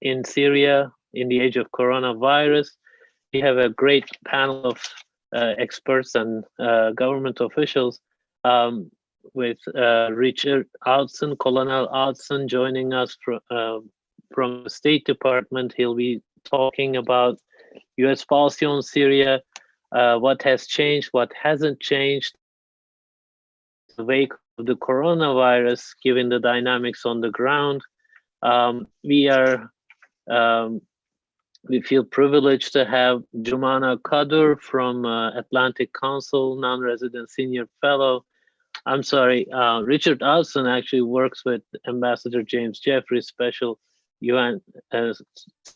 in Syria in the age of coronavirus. We have a great panel of experts and government officials with Richard Outzen, Colonel Outzen, joining us from the State Department. He'll be talking about U.S. policy on Syria, what has changed, what hasn't changed, the wake of the coronavirus, given the dynamics on the ground. We feel privileged to have Jomana Qaddour from Atlantic Council, non-resident senior fellow. I'm sorry, Richard Outzen actually works with Ambassador James Jeffries, special UN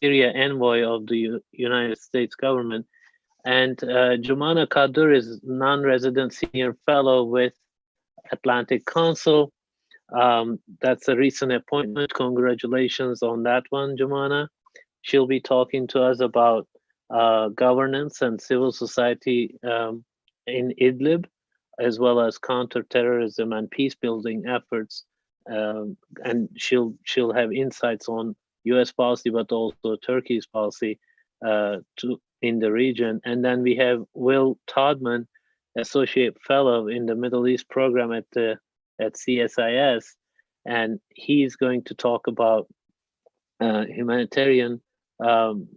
Syria envoy of the United States government. And Jomana Qaddour is non-resident senior fellow with Atlantic Council. That's a recent appointment. Congratulations on that one, Jomana. She'll be talking to us about governance and civil society in Idlib, as well as counterterrorism and peace-building efforts. And she'll have insights on U.S. policy, but also Turkey's policy in the region. And then we have Will Todman, associate fellow in the Middle East program at CSIS, and he's going to talk about humanitarian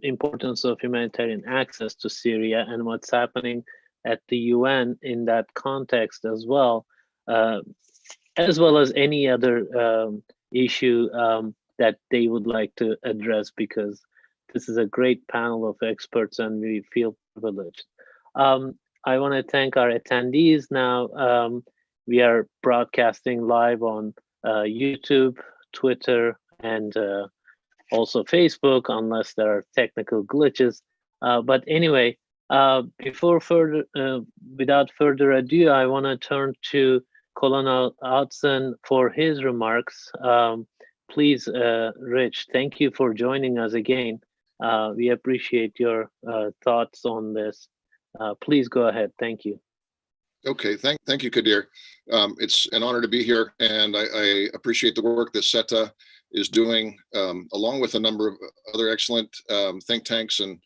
importance of humanitarian access to Syria and what's happening at the UN in that context as well as any other issue that they would like to address, because this is a great panel of experts and we feel privileged. I want to thank our attendees now. We are broadcasting live on YouTube, Twitter, and also Facebook, unless there are technical glitches. But anyway, without further ado, I want to turn to Colonel Outzen for his remarks. Please, Rich, thank you for joining us again. We appreciate your thoughts on this. Please go ahead. Thank you. Okay, thank you, Kadir. It's an honor to be here, and I appreciate the work that SETA is doing, along with a number of other excellent think tanks and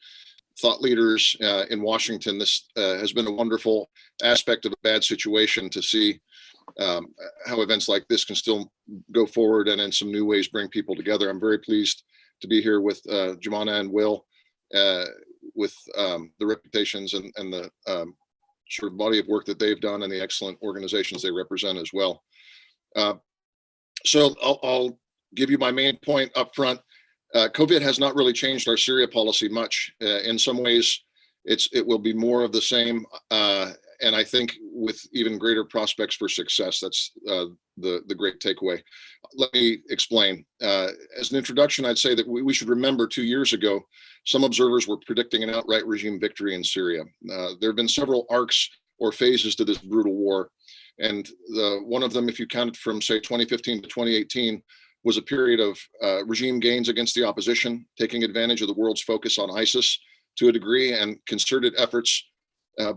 thought leaders in Washington. This has been a wonderful aspect of a bad situation to see how events like this can still go forward and in some new ways bring people together. I'm very pleased to be here with Jomana and Will, with the reputations and the sort of body of work that they've done and the excellent organizations they represent as well. So I'll give you my main point up front. COVID has not really changed our Syria policy much. In some ways, it will be more of the same, and I think with even greater prospects for success. That's the great takeaway. Let me explain. As an introduction, I'd say that we should remember 2 years ago, some observers were predicting an outright regime victory in Syria. There have been several arcs or phases to this brutal war, and one of them, if you count it from, say, 2015 to 2018, was a period of regime gains against the opposition, taking advantage of the world's focus on ISIS to a degree, and concerted efforts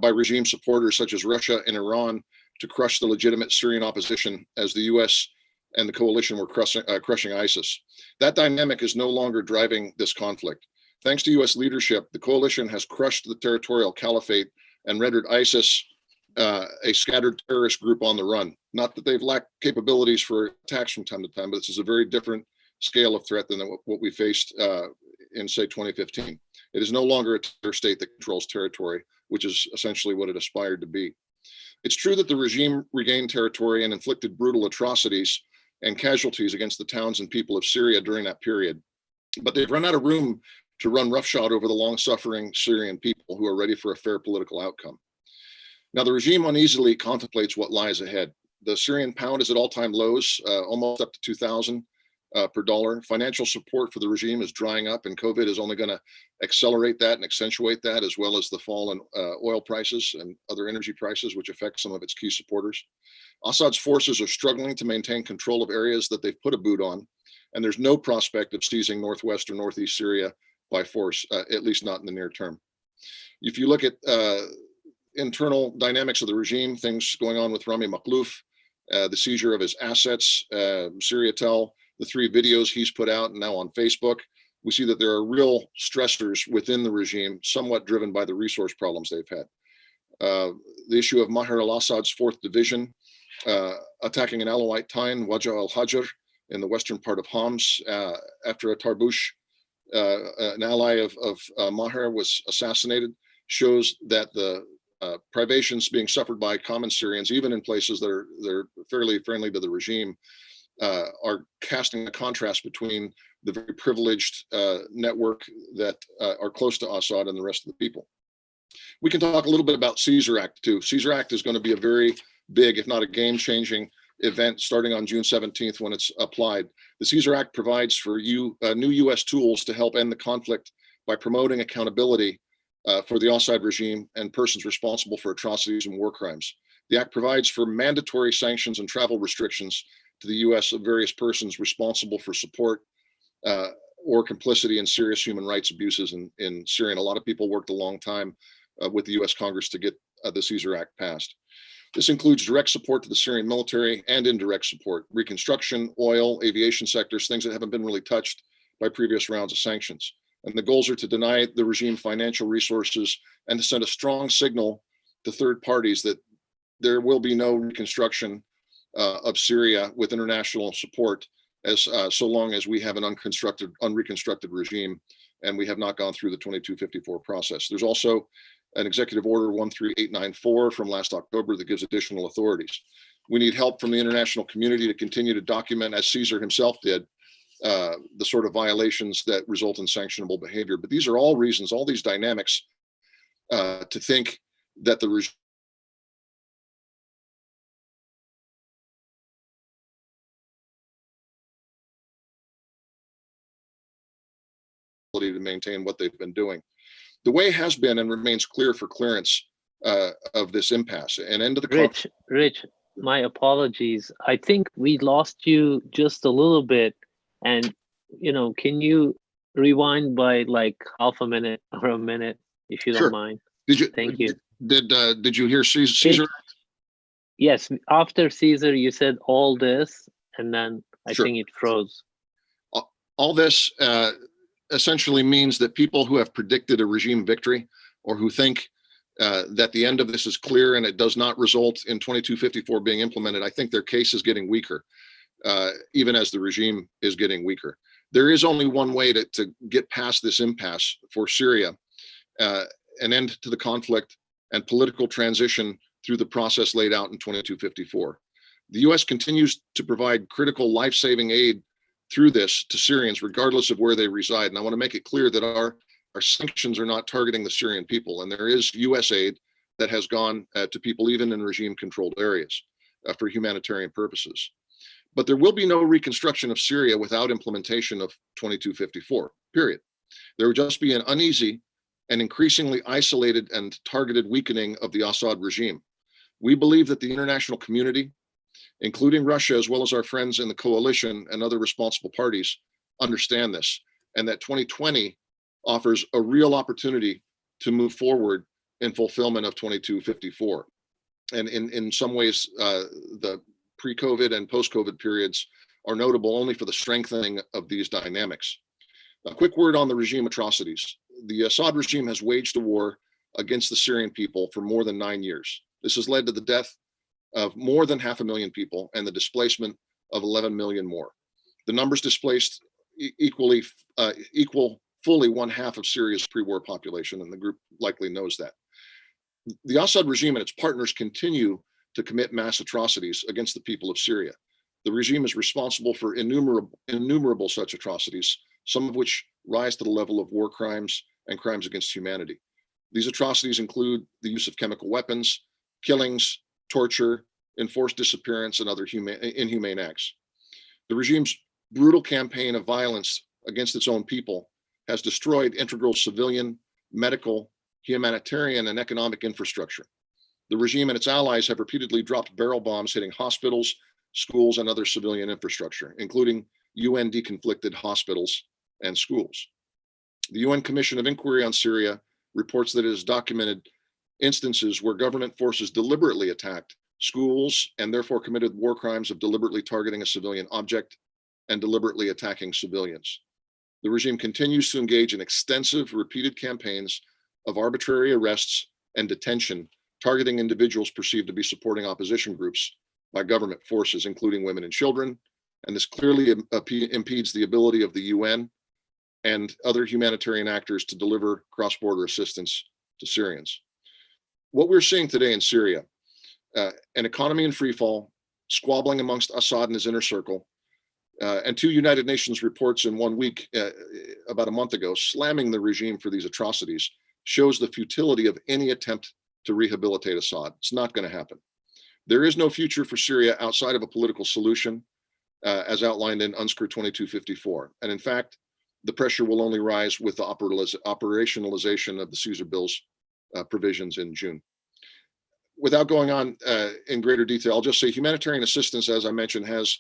by regime supporters such as Russia and Iran to crush the legitimate Syrian opposition as the US and the coalition were crushing ISIS. That dynamic is no longer driving this conflict. Thanks to US leadership, the coalition has crushed the territorial caliphate and rendered ISIS a scattered terrorist group on the run. Not that they've lacked capabilities for attacks from time to time, but this is a very different scale of threat than what we faced in, say, 2015. It is no longer a terror state that controls territory, which is essentially what it aspired to be. It's true that the regime regained territory and inflicted brutal atrocities and casualties against the towns and people of Syria during that period, but they've run out of room to run roughshod over the long-suffering Syrian people who are ready for a fair political outcome. Now, the regime uneasily contemplates what lies ahead. The Syrian pound is at all-time lows, almost up to 2,000 per dollar. Financial support for the regime is drying up, and COVID is only going to accelerate that and accentuate that, as well as the fall in oil prices and other energy prices, which affect some of its key supporters. Assad's forces are struggling to maintain control of areas that they've put a boot on, and there's no prospect of seizing northwest or northeast Syria by force, at least not in the near term. If you look at internal dynamics of the regime, things going on with Rami Makhlouf, the seizure of his assets, Syriatel, the 3 videos he's put out and now on Facebook, we see that there are real stressors within the regime, somewhat driven by the resource problems they've had. The issue of Maher al-Assad's 4th Division attacking an Alawite town, Wajah al-Hajar, in the western part of Homs, after a Tarbush, an ally of Maher, was assassinated, shows that the privations being suffered by common Syrians, even in places that are fairly friendly to the regime, are casting a contrast between the very privileged network that are close to Assad and the rest of the people. We can talk a little bit about Caesar Act too. Caesar Act is going to be a very big, if not a game-changing event starting on June 17th when it's applied. The Caesar Act provides for new U.S. tools to help end the conflict by promoting accountability for the Assad regime and persons responsible for atrocities and war crimes. The act provides for mandatory sanctions and travel restrictions to the U.S. of various persons responsible for support or complicity in serious human rights abuses in Syria. And a lot of people worked a long time with the U.S. Congress to get the Caesar Act passed. This includes direct support to the Syrian military and indirect support, reconstruction, oil, aviation sectors, things that haven't been really touched by previous rounds of sanctions. And the goals are to deny the regime financial resources and to send a strong signal to third parties that there will be no reconstruction of Syria with international support as so long as we have an unreconstructed regime and we have not gone through the 2254 process. There's also an executive order 13894 from last October that gives additional authorities. We need help from the international community to continue to document, as Caesar himself did, the sort of violations that result in sanctionable behavior. But these are all reasons, all these dynamics, to think that the regime to maintain what they've been doing. The way has been and remains clear for clearance of this impasse. An end to the Rich, my apologies. I think we lost you just a little bit. And, can you rewind by like half a minute or a minute, if you Sure. don't mind? Thank you. Did you hear Caesar? Yes. After Caesar, you said all this, and then I think it froze. All this essentially means that people who have predicted a regime victory or who think that the end of this is clear and it does not result in 2254 being implemented, I think their case is getting weaker, even as the regime is getting weaker. There is only one way to get past this impasse for Syria, an end to the conflict and political transition through the process laid out in 2254. The U.S. continues to provide critical life-saving aid through this to Syrians, regardless of where they reside. And I want to make it clear that our sanctions are not targeting the Syrian people. And there is U.S. aid that has gone to people even in regime-controlled areas for humanitarian purposes. But there will be no reconstruction of Syria without implementation of 2254, period. There will just be an uneasy and increasingly isolated and targeted weakening of the Assad regime. We believe that the international community, including Russia, as well as our friends in the coalition and other responsible parties, understand this, and that 2020 offers a real opportunity to move forward in fulfillment of 2254. And in some ways, the pre-COVID and post-COVID periods are notable only for the strengthening of these dynamics. A quick word on the regime atrocities. The Assad regime has waged a war against the Syrian people for more than 9 years. This has led to the death of more than 500,000 people and the displacement of 11 million more. The numbers displaced equal fully 1/2 of Syria's pre-war population, and the group likely knows that. The Assad regime and its partners continue to commit mass atrocities against the people of Syria. The regime is responsible for innumerable such atrocities, some of which rise to the level of war crimes and crimes against humanity. These atrocities include the use of chemical weapons, killings, torture, enforced disappearance, and other inhumane acts. The regime's brutal campaign of violence against its own people has destroyed integral civilian, medical, humanitarian, and economic infrastructure. The regime and its allies have repeatedly dropped barrel bombs hitting hospitals, schools, and other civilian infrastructure, including UN deconflicted hospitals and schools. The UN Commission of Inquiry on Syria reports that it has documented instances where government forces deliberately attacked schools and therefore committed war crimes of deliberately targeting a civilian object and deliberately attacking civilians. The regime continues to engage in extensive, repeated campaigns of arbitrary arrests and detention, targeting individuals perceived to be supporting opposition groups by government forces, including women and children. And this clearly impedes the ability of the UN and other humanitarian actors to deliver cross-border assistance to Syrians. What we're seeing today in Syria, an economy in freefall, squabbling amongst Assad and his inner circle, and 2 United Nations reports in 1 week, about a month ago, slamming the regime for these atrocities, shows the futility of any attempt to rehabilitate Assad. It's not going to happen. There is no future for Syria outside of a political solution, as outlined in UNSCR 2254. And in fact, the pressure will only rise with the operationalization of the Caesar Bill's provisions in June. Without going on in greater detail, I'll just say humanitarian assistance, as I mentioned, has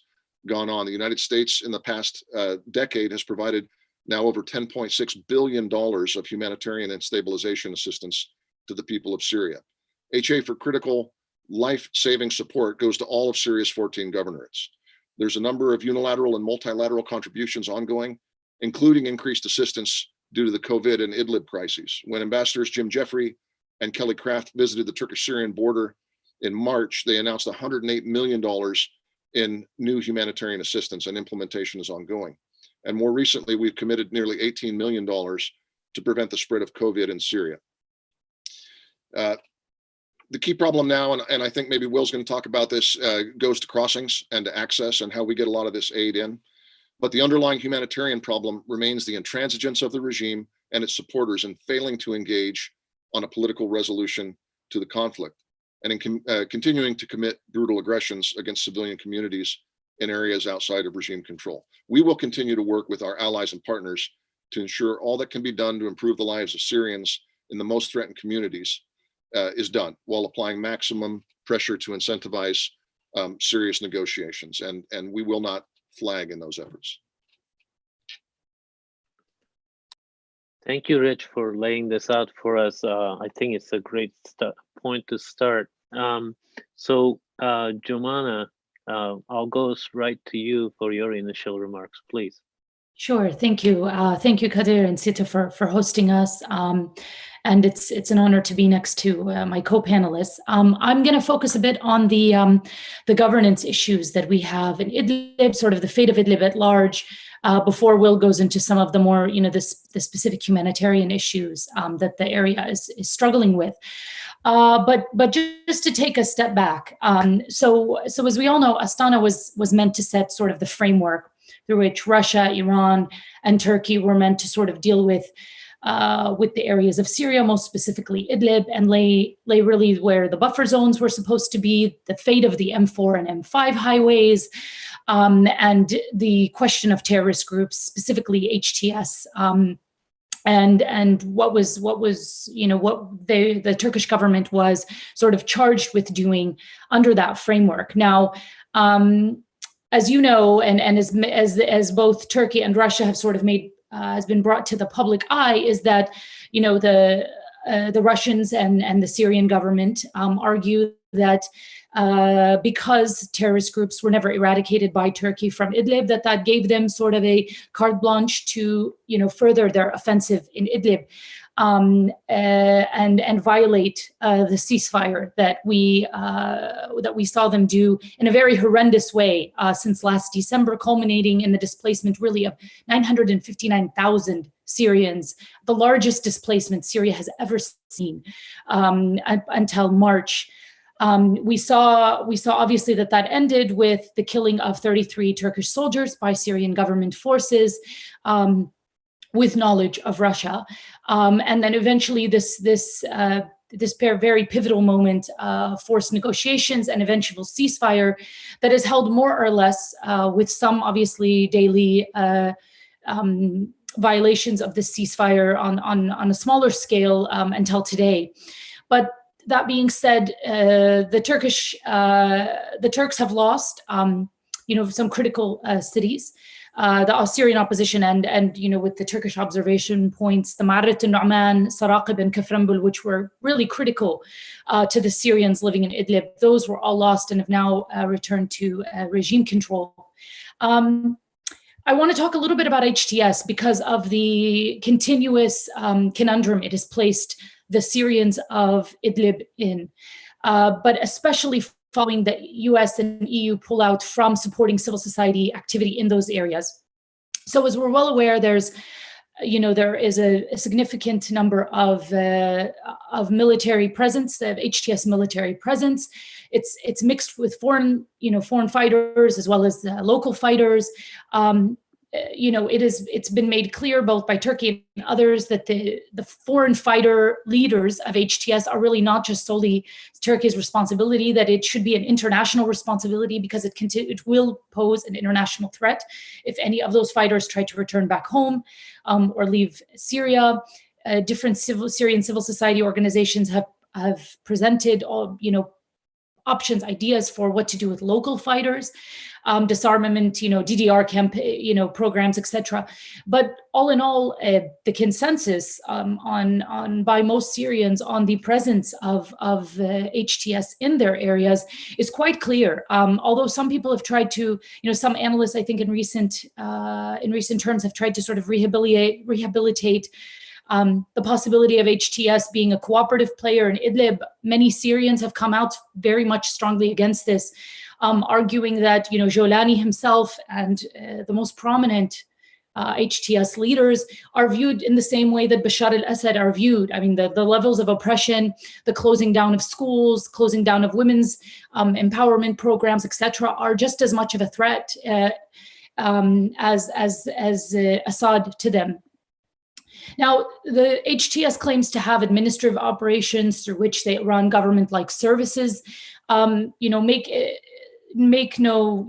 gone on. The United States in the past decade has provided now over $10.6 billion of humanitarian and stabilization assistance to the people of Syria. HA for critical life-saving support goes to all of Syria's 14 governorates. There's a number of unilateral and multilateral contributions ongoing, including increased assistance due to the COVID and Idlib crises. When Ambassadors Jim Jeffrey and Kelly Craft visited the Turkish-Syrian border in March, they announced $108 million in new humanitarian assistance, and implementation is ongoing. And more recently, we've committed nearly $18 million to prevent the spread of COVID in Syria. The key problem now, and I think maybe Will's going to talk about this, goes to crossings and to access and how we get a lot of this aid in. But the underlying humanitarian problem remains the intransigence of the regime and its supporters in failing to engage on a political resolution to the conflict, and in continuing to commit brutal aggressions against civilian communities in areas outside of regime control. We will continue to work with our allies and partners to ensure all that can be done to improve the lives of Syrians in the most threatened communities is done, while applying maximum pressure to incentivize serious negotiations. And we will not flag in those efforts. Thank you, Rich, for laying this out for us. I think it's a great point to start. Jomana, I'll go right to you for your initial remarks, please. Sure, thank you. Thank you, Kadir and SETA, for hosting us. And it's an honor to be next to my co-panelists. I'm going to focus a bit on the governance issues that we have in Idlib, sort of the fate of Idlib at large, before Will goes into some of the more, the specific humanitarian issues that the area is struggling with. But just to take a step back, so as we all know, Astana was meant to set sort of the framework through which Russia, Iran, and Turkey were meant to sort of deal with the areas of Syria, most specifically Idlib, and lay really where the buffer zones were supposed to be, the fate of the M4 and M5 highways, and the question of terrorist groups, specifically HTS, and what the Turkish government was sort of charged with doing under that framework. Now, as you know, and as both Turkey and Russia have sort of made has been brought to the public eye, is that the Russians and the Syrian government argue that because terrorist groups were never eradicated by Turkey from Idlib, that gave them sort of a carte blanche to further their offensive in Idlib, and violate the ceasefire that we saw them do in a very horrendous way since last December, culminating in the displacement really of 959,000 Syrians, the largest displacement Syria has ever seen until March. We saw obviously that ended with the killing of 33 Turkish soldiers by Syrian government forces, with knowledge of Russia, and then eventually this very pivotal moment, forced negotiations and eventual ceasefire that is held more or less, with some obviously daily violations of the ceasefire on a smaller scale until today. But that being said, the Turks have lost some critical cities. The Syrian opposition and with the Turkish observation points, the Ma'arat al-Nu'man, Saraqib, and Kaframbul, which were really critical to the Syrians living in Idlib, those were all lost and have now returned to regime control. I want to talk a little bit about HTS because of the continuous conundrum it has placed the Syrians of Idlib in, but especially following the US and EU pullout from supporting civil society activity in those areas. So as we're well aware, there is a significant number of military presence, of HTS military presence. It's mixed with foreign fighters as well as local fighters. It's been made clear both by Turkey and others that the foreign fighter leaders of HTS are really not just solely Turkey's responsibility, that it should be an international responsibility because it will pose an international threat if any of those fighters try to return back home or leave Syria. Different Syrian civil society organizations have presented options, ideas for what to do with local fighters, disarmament, DDR camp, programs, etc. But all in all, the consensus by most Syrians on the presence of HTS in their areas is quite clear. Although some people have tried to, some analysts, I think, in recent terms have tried to sort of rehabilitate the possibility of HTS being a cooperative player in Idlib. Many Syrians have come out very much strongly against this, arguing that Jolani himself and the most prominent HTS leaders are viewed in the same way that Bashar al-Assad are viewed. I mean, the levels of oppression, the closing down of schools, closing down of women's empowerment programs, etc., are just as much of a threat as Assad to them. Now, the HTS claims to have administrative operations through which they run government-like services. Make no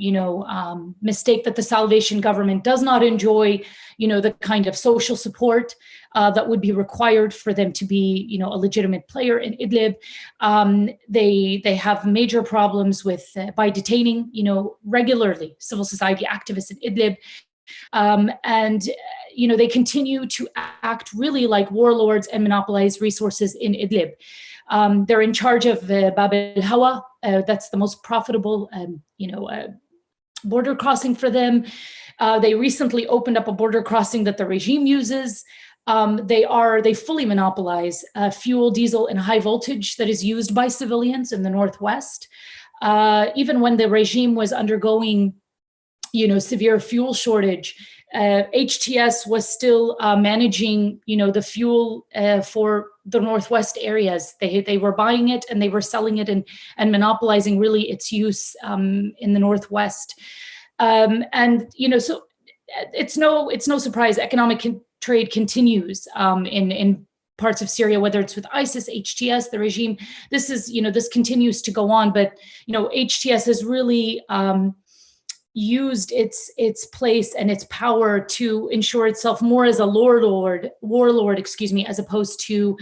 mistake that the Salvation government does not enjoy the kind of social support that would be required for them to be a legitimate player in Idlib. They have major problems with by detaining regularly civil society activists in Idlib. They continue to act really like warlords and monopolize resources in Idlib. They're in charge of Bab al-Hawa. That's the most profitable, border crossing for them. They recently opened up a border crossing that the regime uses. They fully monopolize fuel, diesel, and high voltage that is used by civilians in the Northwest. Even when the regime was undergoing severe fuel shortage, HTS was still managing, the fuel for the Northwest areas. They were buying it and they were selling it and monopolizing really its use in the Northwest. So it's no surprise economic trade continues in parts of Syria, whether it's with ISIS, HTS, the regime. This continues to go on, but HTS has really used its place and its power to ensure itself more as a warlord, as opposed to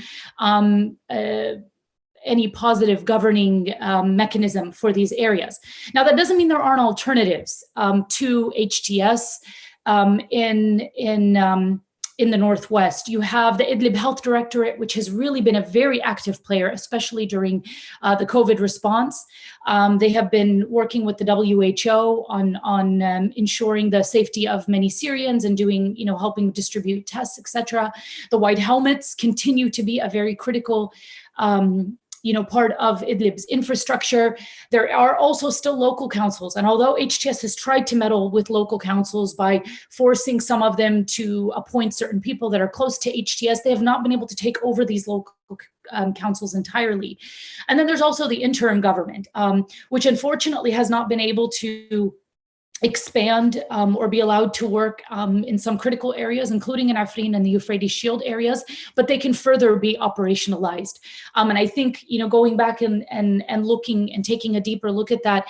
any positive governing mechanism for these areas. Now, that doesn't mean there aren't alternatives to HTS in the Northwest. You have the Idlib Health Directorate, which has really been a very active player, especially during the COVID response. They have been working with the WHO on ensuring the safety of many Syrians and doing, helping distribute tests, etc. The White Helmets continue to be a very critical part of Idlib's infrastructure. There are also still local councils. And although HTS has tried to meddle with local councils by forcing some of them to appoint certain people that are close to HTS, they have not been able to take over these local councils entirely. And then there's also the interim government, which unfortunately has not been able to expand or be allowed to work in some critical areas, including in Afrin and the Euphrates Shield areas, but they can further be operationalized. And I think, going back and looking and taking a deeper look at that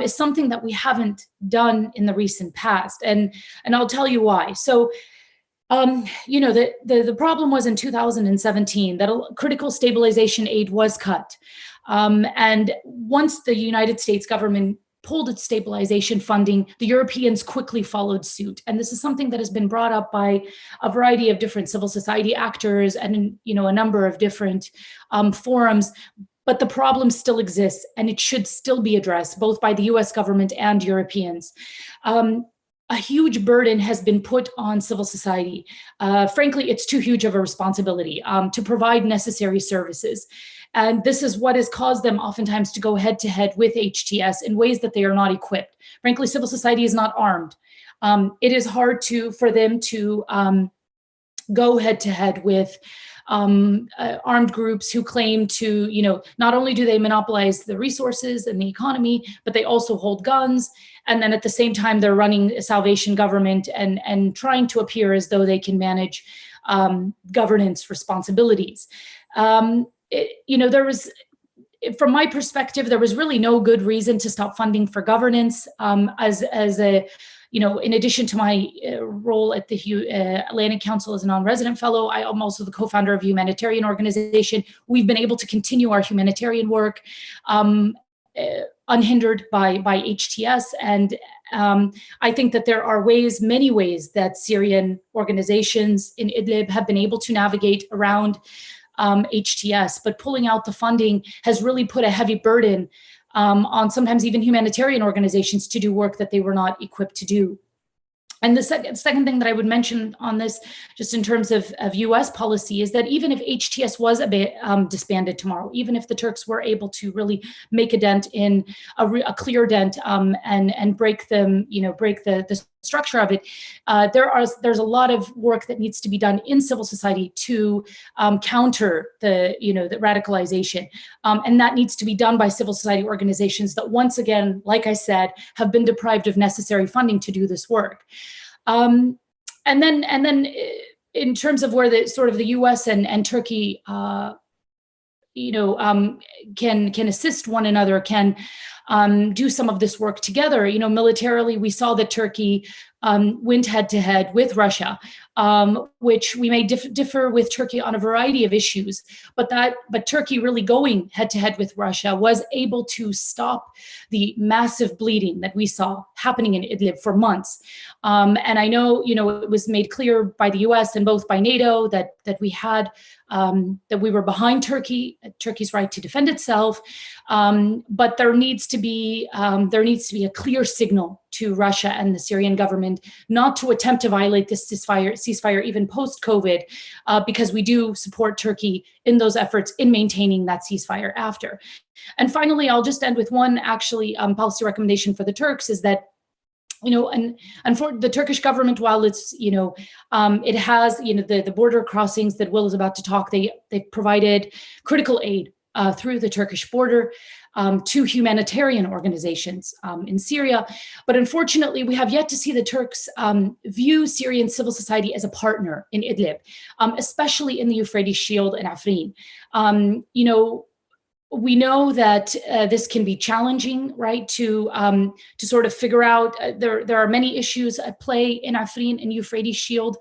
is something that we haven't done in the recent past. And I'll tell you why. So, the problem was in 2017 that critical stabilization aid was cut. And once the United States government pulled its stabilization funding, the Europeans quickly followed suit. And this is something that has been brought up by a variety of different civil society actors and, a number of different forums. But the problem still exists and it should still be addressed both by the US government and Europeans. a huge burden has been put on civil society. Frankly, it's too huge of a responsibility to provide necessary services. And this is what has caused them oftentimes to go head to head with HTS in ways that they are not equipped. Frankly, civil society is not armed. It is hard for them to go head to head with armed groups who claim to, not only do they monopolize the resources and the economy, but they also hold guns. And then at the same time, they're running a salvation government and trying to appear as though they can manage governance responsibilities. There was, from my perspective, there was really no good reason to stop funding for governance. In addition to my role at the Atlantic Council as a non-resident fellow, I am also the co-founder of a humanitarian organization. We've been able to continue our humanitarian work unhindered by HTS. And I think that there are many ways that Syrian organizations in Idlib have been able to navigate around HTS, but pulling out the funding has really put a heavy burden on sometimes even humanitarian organizations to do work that they were not equipped to do. And the second thing that I would mention on this, just in terms of US policy, is that even if HTS was a bit disbanded tomorrow, even if the Turks were able to really make a dent in a clear dent and break the structure of it, there's a lot of work that needs to be done in civil society to counter the radicalization, and that needs to be done by civil society organizations that, once again, like I said, have been deprived of necessary funding to do this work. And then in terms of where the US and Turkey can assist one another, can do some of this work together. Militarily, we saw that Turkey went head to head with Russia, which we may differ with Turkey on a variety of issues, but Turkey really going head to head with Russia was able to stop the massive bleeding that we saw happening in Idlib for months. And I know, it was made clear by the US and both by NATO that we had that we were behind Turkey's right to defend itself, but there needs to be a clear signal to Russia and the Syrian government not to attempt to violate this ceasefire even post-COVID, because we do support Turkey in those efforts in maintaining that ceasefire after. And finally, I'll just end with one policy recommendation for the Turks is that, and for the Turkish government, while it's, it has, the border crossings that Will is about to talk, they provided critical aid through the Turkish border to humanitarian organizations in Syria. But unfortunately, we have yet to see the Turks view Syrian civil society as a partner in Idlib, especially in the Euphrates Shield and Afrin. We know that this can be challenging, right? To sort of figure out, there are many issues at play in Afrin and Euphrates Shield,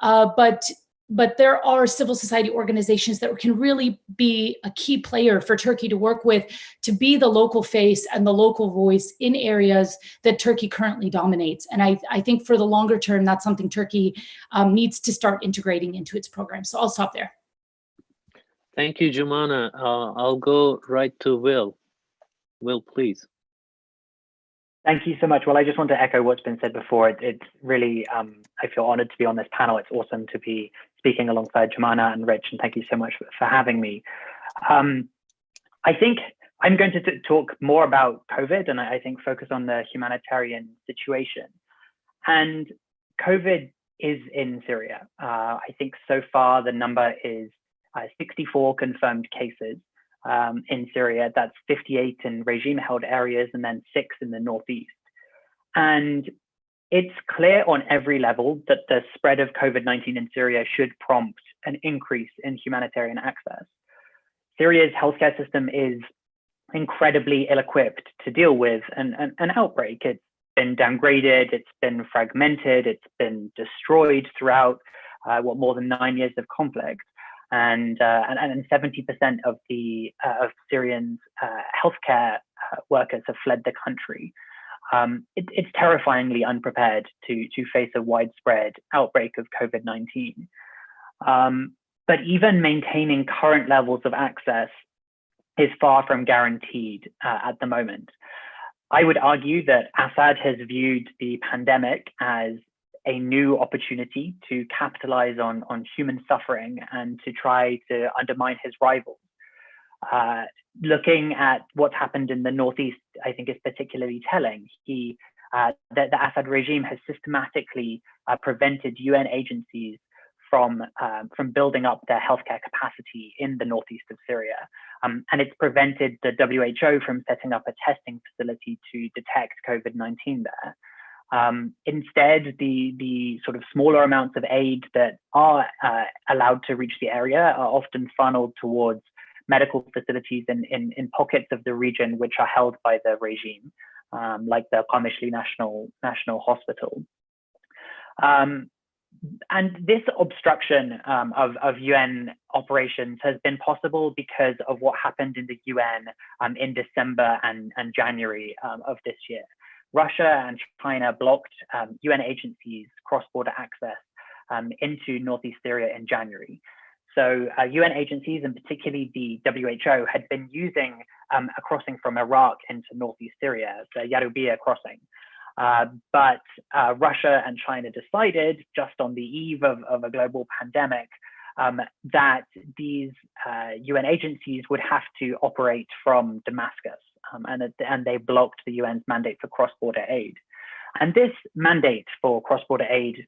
but there are civil society organizations that can really be a key player for Turkey to work with, to be the local face and the local voice in areas that Turkey currently dominates. And I think for the longer term, that's something Turkey needs to start integrating into its program. So I'll stop there. Thank you, Jomana. I'll go right to Will. Will, please. Thank you so much. Well, I just want to echo what's been said before. It's really, I feel honored to be on this panel. It's awesome to be speaking alongside Jomana and Rich, and thank you so much for having me. I think I'm going to talk more about COVID, and I think focus on the humanitarian situation. And COVID is in Syria. I think so far the number is 64 confirmed cases in Syria. That's 58 in regime-held areas and then 6 in the northeast. And it's clear on every level that the spread of COVID-19 in Syria should prompt an increase in humanitarian access. Syria's healthcare system is incredibly ill-equipped to deal with an outbreak. It's been downgraded, it's been fragmented, it's been destroyed throughout more than 9 years of conflict. And 70% of Syrians' healthcare workers have fled the country. It's terrifyingly unprepared to face a widespread outbreak of COVID-19. But even maintaining current levels of access is far from guaranteed at the moment. I would argue that Assad has viewed the pandemic as a new opportunity to capitalize on human suffering and to try to undermine his rivals. Looking at what's happened in the Northeast, I think is particularly telling. The Assad regime has systematically prevented UN agencies from building up their healthcare capacity in the northeast of Syria. And it's prevented the WHO from setting up a testing facility to detect COVID-19 there. Instead, the sort of smaller amounts of aid that are allowed to reach the area are often funneled towards medical facilities in pockets of the region which are held by the regime, like the Qamishli National Hospital. And this obstruction of UN operations has been possible because of what happened in the UN in December and January of this year. Russia and China blocked UN agencies' cross-border access into northeast Syria in January. So UN agencies, and particularly the WHO, had been using a crossing from Iraq into northeast Syria, the Yarubia crossing. But Russia and China decided, just on the eve of a global pandemic, that these UN agencies would have to operate from Damascus, and they blocked the UN's mandate for cross-border aid. And this mandate for cross-border aid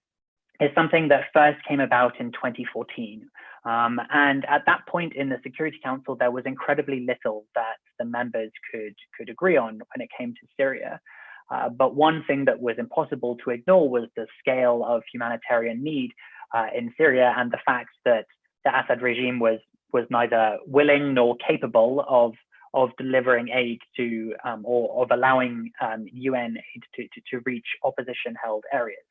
is something that first came about in 2014. And at that point in the Security Council, there was incredibly little that the members could agree on when it came to Syria. But one thing that was impossible to ignore was the scale of humanitarian need in Syria, and the fact that the Assad regime was neither willing nor capable of delivering aid to or of allowing UN aid to reach opposition-held areas.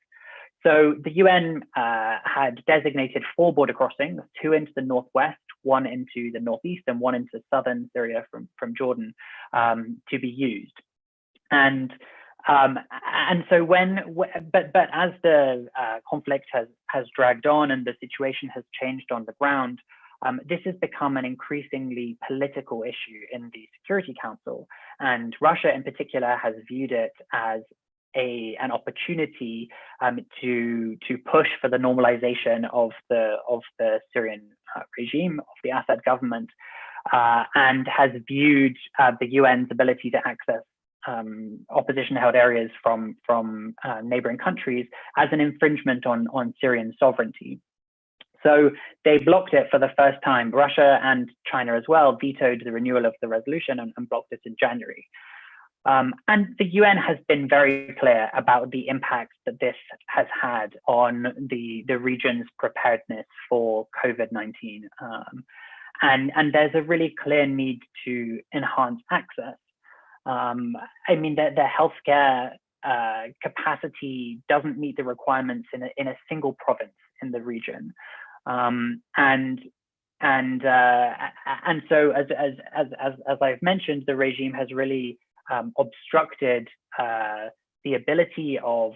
So the UN had designated 4 border crossings, 2 into the northwest, 1 into the northeast, and 1 into southern Syria from Jordan to be used. And so but as the conflict has dragged on and the situation has changed on the ground, this has become an increasingly political issue in the Security Council, and Russia in particular has viewed it as an opportunity to push for the normalization of the Syrian regime, of the Assad government, and has viewed the UN's ability to access opposition-held areas from neighboring countries as an infringement on Syrian sovereignty. So they blocked it for the first time. Russia and China as well vetoed the renewal of the resolution and blocked it in January. And the UN has been very clear about the impact that this has had on the region's preparedness for COVID-19. And there's a really clear need to enhance access. I mean, the healthcare capacity doesn't meet the requirements in a single province in the region. And so as I've mentioned, the regime has really obstructed the ability of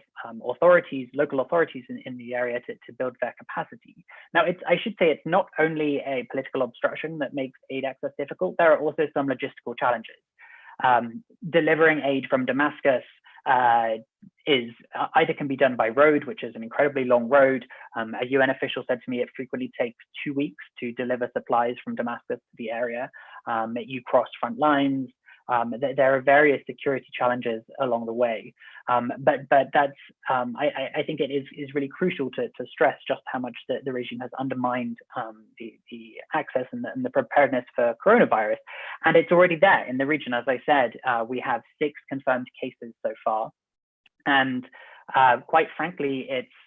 local authorities in the area to build their capacity. Now, I should say it's not only a political obstruction that makes aid access difficult. There are also some logistical challenges. Delivering aid from Damascus is either can be done by road, which is an incredibly long road. A UN official said to me it frequently takes 2 weeks to deliver supplies from Damascus to the area. You cross front lines. There are various security challenges along the way, but that's I think it is really crucial to stress just how much the regime has undermined the access and the preparedness for coronavirus, and it's already there in the region. As I said, we have 6 confirmed cases so far, and quite frankly, it's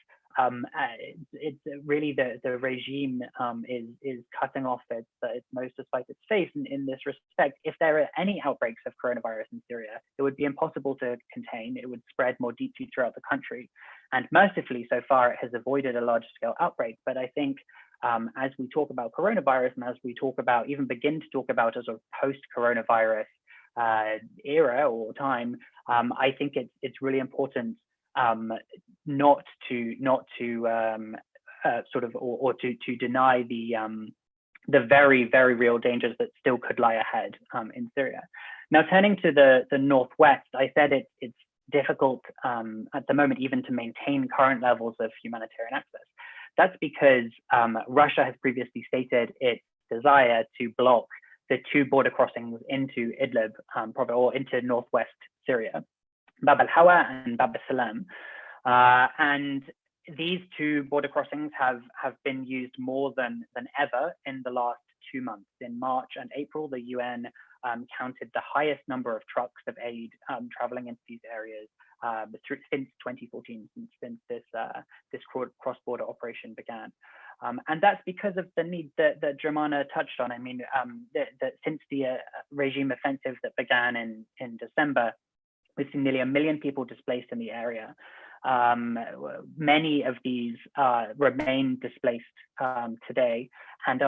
really the regime is cutting off its nose to spite its face in this respect. If there are any outbreaks of coronavirus in Syria, it would be impossible to contain. It would spread more deeply throughout the country. And mercifully, so far, it has avoided a large-scale outbreak. But I think as we talk about coronavirus, and as we begin to talk about a sort of post-coronavirus era or time, I think it's really important not to deny the very, very real dangers that still could lie ahead in Syria. Now, turning to the Northwest, I said it's difficult at the moment even to maintain current levels of humanitarian access. That's because Russia has previously stated its desire to block the 2 border crossings into Idlib or into Northwest Syria, Bab al-Hawa and Bab al-Salam. And these 2 border crossings have been used more than ever in the last 2 months. In March and April, the UN counted the highest number of trucks of aid traveling into these areas since 2014, since this cross-border operation began. And that's because of the need that Jomana touched on. I mean, that since the regime offensive that began in December, we've seen nearly 1 million people displaced in the area. Many of these remain displaced today and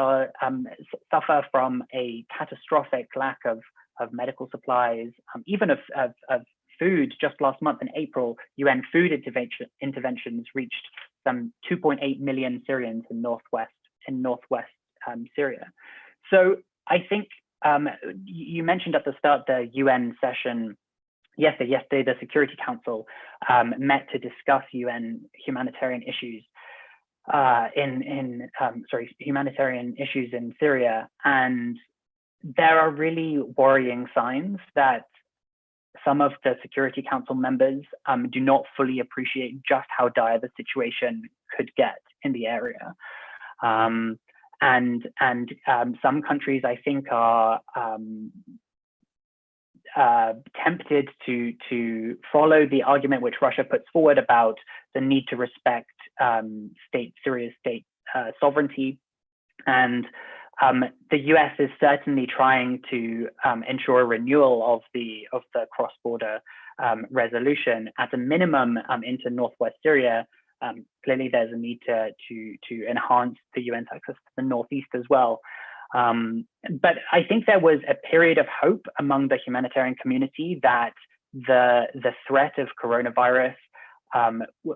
suffer from a catastrophic lack of medical supplies, even of food. Just last month in April, UN food interventions reached some 2.8 million Syrians in northwest Syria. So I think you mentioned at the start the UN session yesterday, the Security Council met to discuss UN humanitarian issues humanitarian issues in Syria, and there are really worrying signs that some of the Security Council members do not fully appreciate just how dire the situation could get in the area. And some countries, I think, are tempted to follow the argument which Russia puts forward about the need to respect Syria's state sovereignty. And the US is certainly trying to ensure a renewal of the cross-border resolution at a minimum into northwest Syria. Clearly, there's a need to enhance the UN's access to the northeast as well. But I think there was a period of hope among the humanitarian community that the threat of coronavirus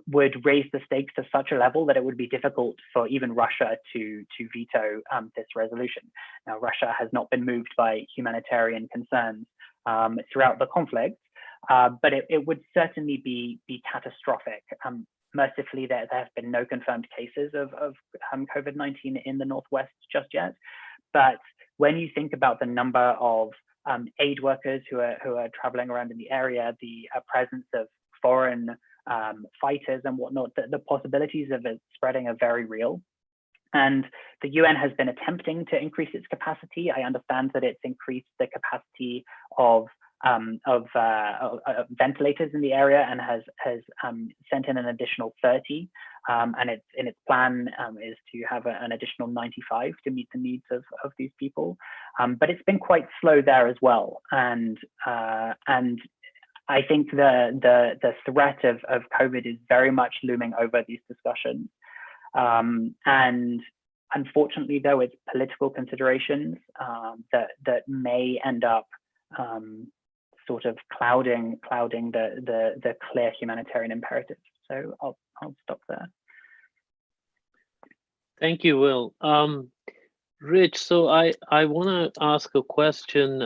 would raise the stakes to such a level that it would be difficult for even Russia to veto this resolution. Now, Russia has not been moved by humanitarian concerns throughout the conflict, but it would certainly be catastrophic. Mercifully, there have been no confirmed cases of COVID-19 in the Northwest just yet. But when you think about the number of aid workers who are traveling around in the area, the presence of foreign fighters and whatnot, the possibilities of it spreading are very real. And the UN has been attempting to increase its capacity. I understand that it's increased the capacity of ventilators in the area and has sent in an additional 30. And its plan is to have an additional 95 to meet the needs of these people. But it's been quite slow there as well. And I think the threat of COVID is very much looming over these discussions. And unfortunately, though, it's political considerations that may end up sort of clouding the clear humanitarian imperatives. So I'll stop there. Thank you, Will. Rich, so I want to ask a question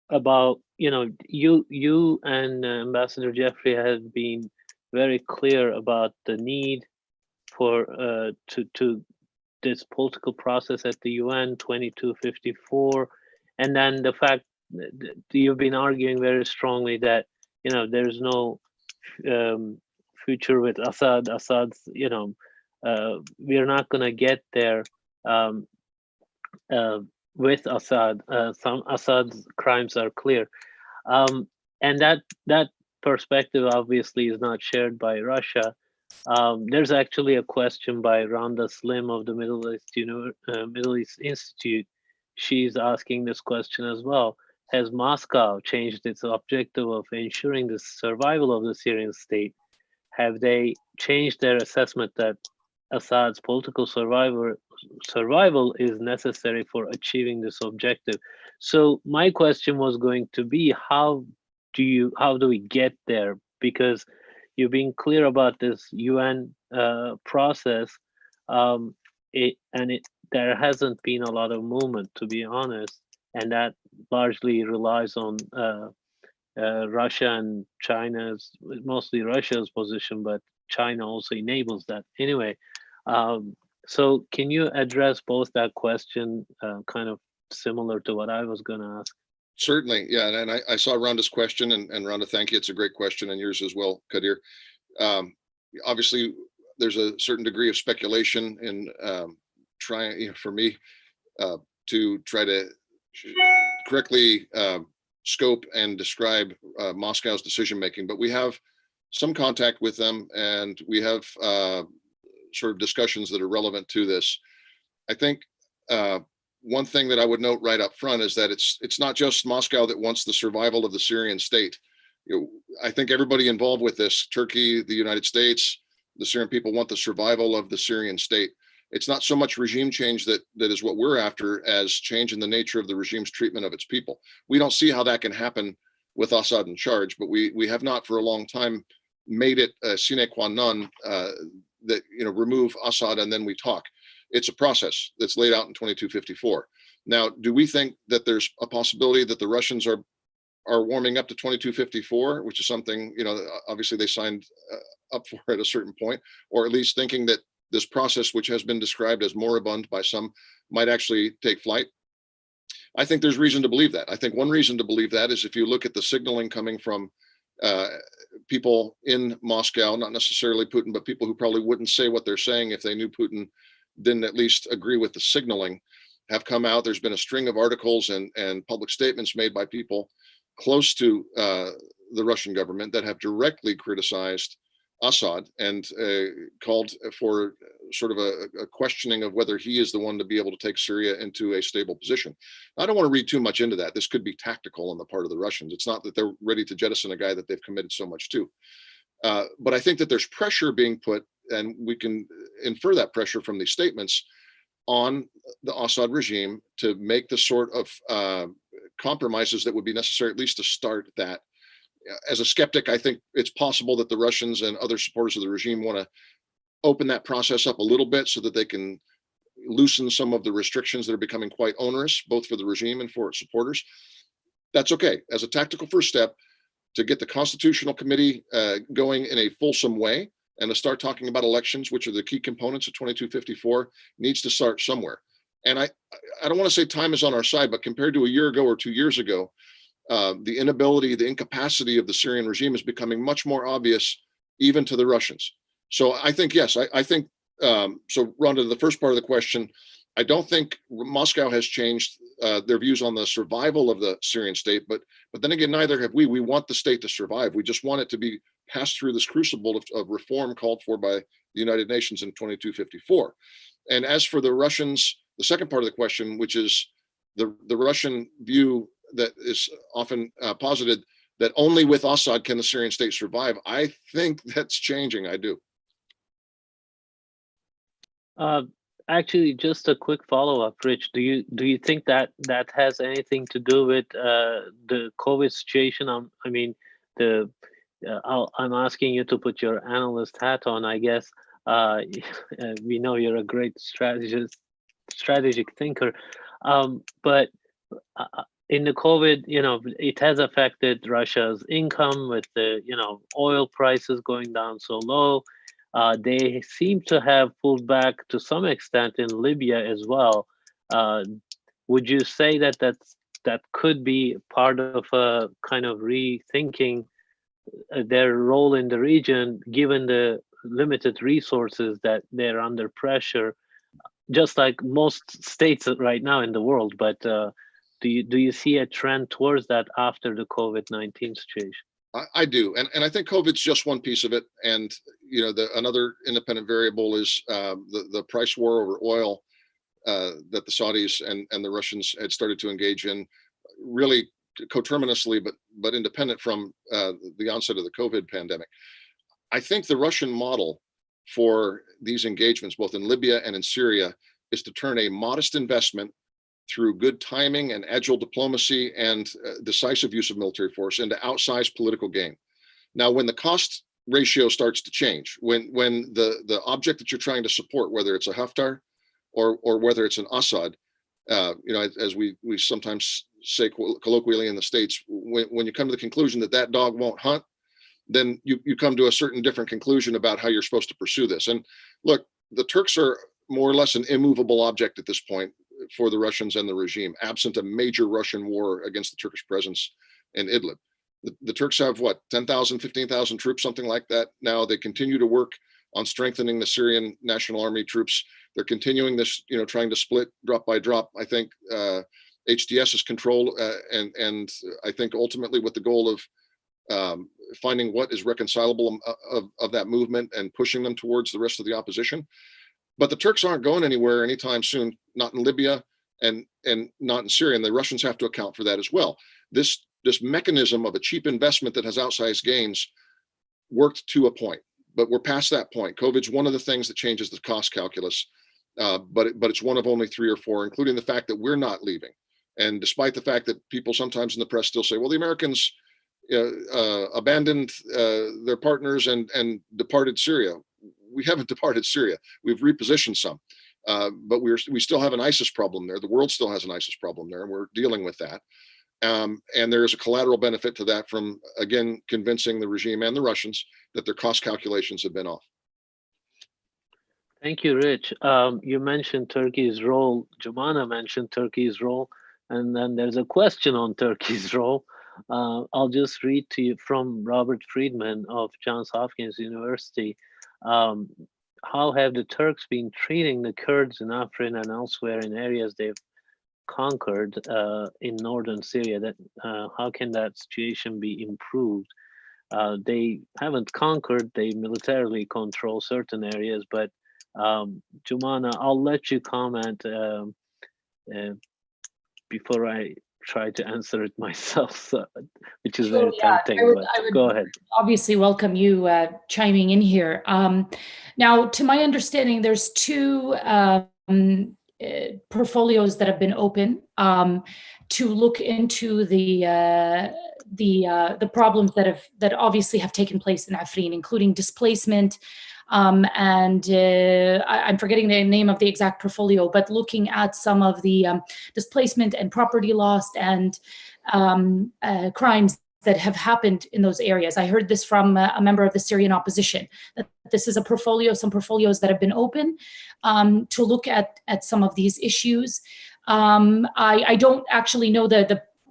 about, you and Ambassador Jeffrey have been very clear about the need for to this political process at the UN 2254, and then the fact that you've been arguing very strongly that there's no future with Assad. Assad's we're not going to get there with Assad. Some Assad's crimes are clear, and that perspective obviously is not shared by Russia. There's actually a question by Rhonda Slim of the Middle East Institute. She's asking this question as well. Has Moscow changed its objective of ensuring the survival of the Syrian state? Have they changed their assessment that Assad's political survival is necessary for achieving this objective? So my question was going to be, how do we get there? Because you've been clear about this UN process, there hasn't been a lot of movement, to be honest. and that largely relies on Russia and China's, mostly Russia's position, but China also enables that. Anyway, so can you address both that question, kind of similar to what I was going to ask? Certainly, yeah, and I saw Rhonda's question, and Rhonda, thank you. It's a great question, and yours as well, Kadir. Obviously, there's a certain degree of speculation in trying, for me, to try to correctly scope and describe Moscow's decision making, but we have some contact with them, and we have sort of discussions that are relevant to this. I think one thing that I would note right up front is that it's not just Moscow that wants the survival of the Syrian state. I think everybody involved with this, Turkey, the United States, the Syrian people want the survival of the Syrian state. It's not so much regime change that is what we're after as change in the nature of the regime's treatment of its people. We don't see how that can happen with Assad in charge, but we have not for a long time made it a sine qua non that, remove Assad and then we talk. It's a process that's laid out in 2254. Now, do we think that there's a possibility that the Russians are warming up to 2254, which is something, obviously they signed up for at a certain point, or at least thinking that this process, which has been described as moribund by some, might actually take flight? I think there's reason to believe that. I think one reason to believe that is if you look at the signaling coming from people in Moscow, not necessarily Putin, but people who probably wouldn't say what they're saying if they knew Putin didn't at least agree with the signaling, have come out. There's been a string of articles and public statements made by people close to the Russian government that have directly criticized Assad and called for sort of a questioning of whether he is the one to be able to take Syria into a stable position. I don't want to read too much into that. This could be tactical on the part of the Russians. It's not that they're ready to jettison a guy that they've committed so much to. But I think that there's pressure being put, and we can infer that pressure from these statements, on the Assad regime to make the sort of compromises that would be necessary, at least to start that. As a skeptic, I think it's possible that the Russians and other supporters of the regime want to open that process up a little bit so that they can loosen some of the restrictions that are becoming quite onerous, both for the regime and for its supporters. That's okay. As a tactical first step, to get the Constitutional Committee going in a fulsome way and to start talking about elections, which are the key components of 2254, needs to start somewhere. And I don't want to say time is on our side, but compared to a year ago or 2 years ago, the inability, the incapacity of the Syrian regime is becoming much more obvious even to the Russians. So I think, yes, I think, so Rhonda, the first part of the question, I don't think Moscow has changed their views on the survival of the Syrian state, but then again, neither have we. We want the state to survive. We just want it to be passed through this crucible of reform called for by the United Nations in 2254. And as for the Russians, the second part of the question, which is the Russian view that is often posited that only with Assad can the Syrian state survive, I think that's changing. I do. Actually, just a quick follow-up, Rich. Do you think that has anything to do with the COVID situation? I mean, I'm asking you to put your analyst hat on, I guess. We know you're a great strategic thinker, but in the COVID, it has affected Russia's income with the, oil prices going down so low. They seem to have pulled back to some extent in Libya as well. Would you say that could be part of a kind of rethinking their role in the region, given the limited resources that they're under pressure, just like most states right now in the world? But do you see a trend towards that after the COVID-19 situation? I do, and I think COVID's just one piece of it. And another independent variable is the price war over oil that the Saudis and the Russians had started to engage in, really coterminously, but independent from the onset of the COVID pandemic. I think the Russian model for these engagements, both in Libya and in Syria, is to turn a modest investment through good timing and agile diplomacy and decisive use of military force into outsized political gain. Now, when the cost ratio starts to change, when the object that you're trying to support, whether it's a Haftar or whether it's an Assad, As we sometimes say colloquially in the States, when you come to the conclusion that that dog won't hunt, then you come to a certain different conclusion about how you're supposed to pursue this. And look, the Turks are more or less an immovable object at this point for the Russians and the regime, absent a major Russian war against the Turkish presence in Idlib. The Turks have what, 10,000, 15,000 troops, something like that. Now they continue to work on strengthening the Syrian National Army troops. They're continuing this, trying to split drop by drop. I think HTS's control, and I think ultimately with the goal of finding what is reconcilable of that movement and pushing them towards the rest of the opposition. But the Turks aren't going anywhere anytime soon, not in Libya and not in Syria, and the Russians have to account for that as well. This mechanism of a cheap investment that has outsized gains worked to a point, but we're past that point. COVID's one of the things that changes the cost calculus, but it's one of only 3 or 4, including the fact that we're not leaving. And despite the fact that people sometimes in the press still say, well, the Americans abandoned their partners and departed Syria. We haven't departed Syria. We've repositioned some, but we still have an ISIS problem there. The world still has an ISIS problem there, and we're dealing with that. And there is a collateral benefit to that from, again, convincing the regime and the Russians that their cost calculations have been off. Thank you, Rich. You mentioned Turkey's role. Jomana mentioned Turkey's role, and then there's a question on Turkey's role. I'll just read to you from Robert Friedman of Johns Hopkins University. How have the Turks been treating the Kurds in Afrin and elsewhere in areas they've conquered in northern Syria? That how can that situation be improved? They haven't conquered, they militarily control certain areas, but Jomana, I'll let you comment before I try to answer it myself, which is very tempting, but go ahead. Obviously welcome you chiming in here. Now, to my understanding, there's 2 portfolios that have been open to look into the problems that obviously have taken place in Afrin, including displacement, and I'm forgetting the name of the exact portfolio, but looking at some of the displacement and property loss and crimes that have happened in those areas. I heard this from a member of the Syrian opposition, that this is a portfolio, some portfolios that have been open to look at some of these issues. I don't actually know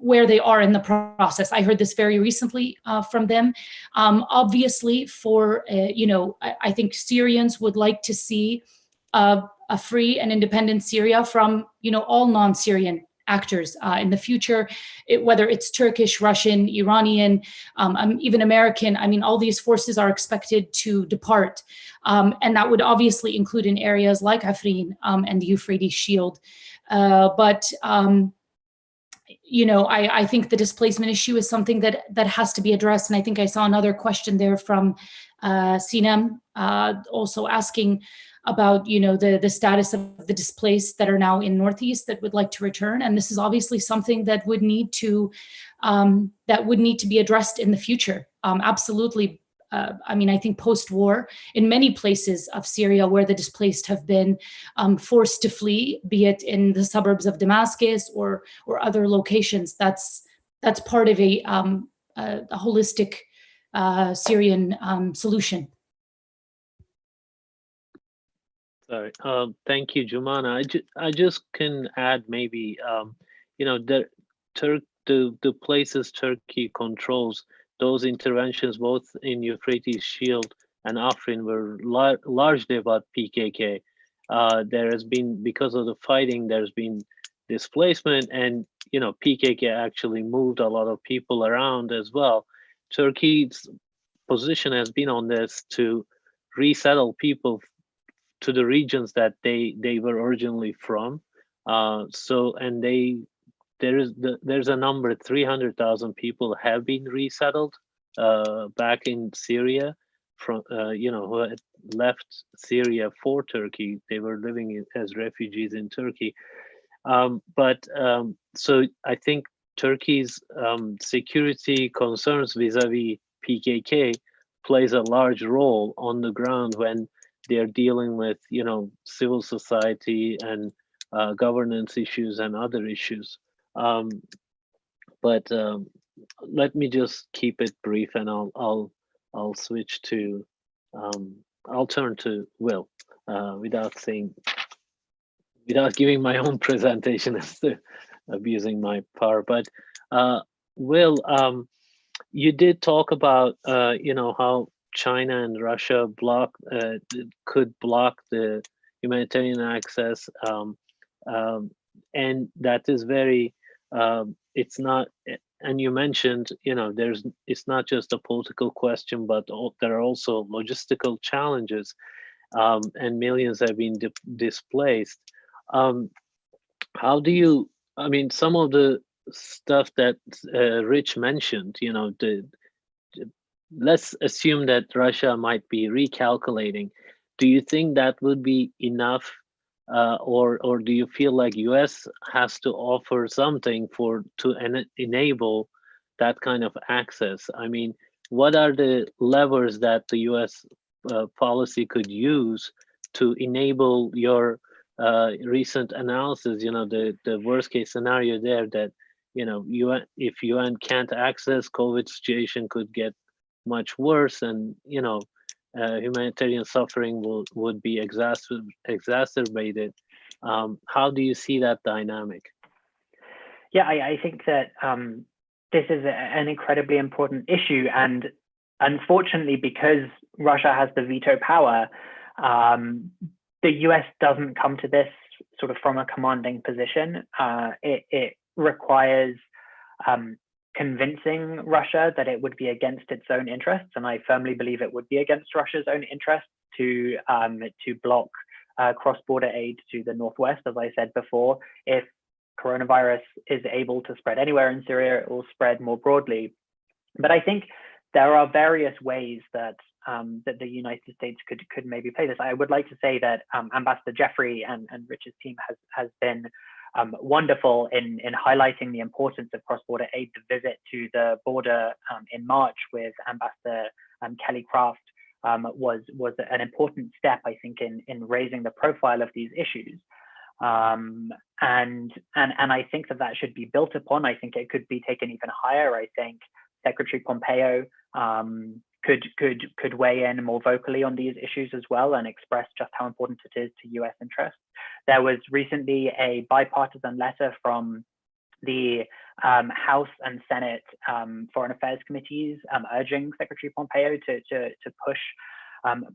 where they are in the process. I heard this very recently from them. Obviously, I think Syrians would like to see a free and independent Syria from, all non-Syrian actors in the future, whether it's Turkish, Russian, Iranian, even American. I mean, all these forces are expected to depart. And that would obviously include in areas like Afrin and the Euphrates Shield. I think the displacement issue is something that has to be addressed. And I think I saw another question there from Sinem, also asking about, the status of the displaced that are now in Northeast that would like to return. And this is obviously something that would need to be addressed in the future. Absolutely. I think post-war, in many places of Syria where the displaced have been forced to flee, be it in the suburbs of Damascus or other locations, that's part of a holistic Syrian solution. Sorry. Thank you, Jomana. I just can add maybe, the places Turkey controls, those interventions both in Euphrates Shield and Afrin were largely about PKK. There has been, because of the fighting, there's been displacement, and PKK actually moved a lot of people around as well. Turkey's position has been on this to resettle people to the regions that they were originally from. There's a number, 300,000 people have been resettled back in Syria from who had left Syria for Turkey. They were living as refugees in Turkey. So I think Turkey's security concerns vis-a-vis PKK plays a large role on the ground when they're dealing with civil society and governance issues and other issues. But let me just keep it brief, and I'll switch to I'll turn to Will without giving my own presentation as to abusing my power. But Will, you did talk about how China and Russia could block the humanitarian access, and that is very. It's not, and you mentioned, it's not just a political question, but there are also logistical challenges, and millions have been displaced. How do you? I mean, some of the stuff that Rich mentioned, let's assume that Russia might be recalculating. Do you think that would be enough, or do you feel like U.S. has to offer something to enable that kind of access? I mean, what are the levers that the U.S. Policy could use to enable your recent analysis? The worst case scenario there, that if UN can't access, COVID situation could get much worse, and humanitarian suffering would be exacerbated. How do you see that dynamic? Yeah, I think that this is an incredibly important issue, and unfortunately, because Russia has the veto power, the US doesn't come to this sort of from a commanding position. It requires convincing Russia that it would be against its own interests, and I firmly believe it would be against Russia's own interests to block cross-border aid to the northwest. As I said before, if coronavirus is able to spread anywhere in Syria, it will spread more broadly. But I think there are various ways that the United States could maybe play this. I would like to say that Ambassador Jeffrey and Rich's team has been wonderful in highlighting the importance of cross-border aid. The visit to the border in March with Ambassador Kelly Craft was an important step, I think, in raising the profile of these issues. And I think that should be built upon. I think it could be taken even higher. I think Secretary Pompeo could weigh in more vocally on these issues as well, and express just how important it is to US interests. There was recently a bipartisan letter from the House and Senate Foreign Affairs Committees urging Secretary Pompeo to push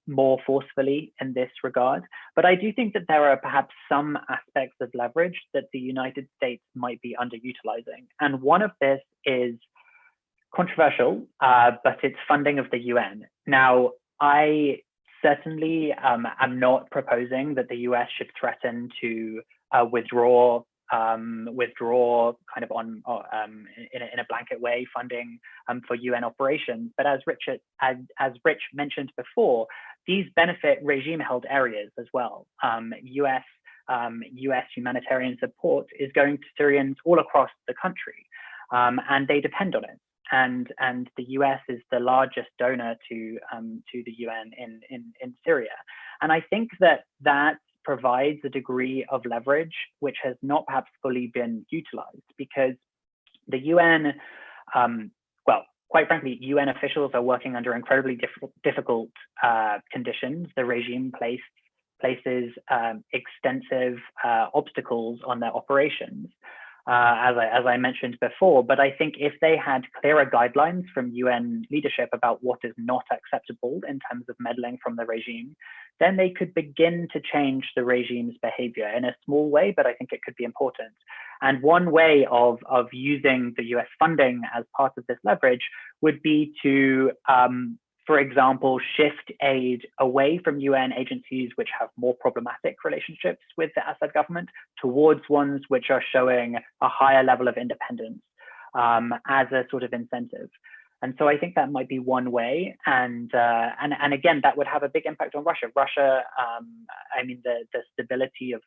more forcefully in this regard. But I do think that there are perhaps some aspects of leverage that the United States might be underutilizing. And one of this is controversial, but it's funding of the UN. Now, I certainly am not proposing that the US should threaten to withdraw kind of in a blanket way funding for UN operations. But as Rich mentioned before, these benefit regime-held areas as well. US humanitarian support is going to Syrians all across the country, and they depend on it. And the US is the largest donor to the UN in Syria. And I think that provides a degree of leverage which has not perhaps fully been utilized, because the UN, quite frankly, UN officials are working under incredibly difficult conditions. The regime places extensive obstacles on their operations, as I mentioned before. But I think if they had clearer guidelines from UN leadership about what is not acceptable in terms of meddling from the regime, then they could begin to change the regime's behavior in a small way, but I think it could be important. And one way of using the US funding as part of this leverage would be to, for example, shift aid away from UN agencies which have more problematic relationships with the Assad government towards ones which are showing a higher level of independence as a sort of incentive. And so I think that might be one way. And again, that would have a big impact on Russia. I mean, the stability of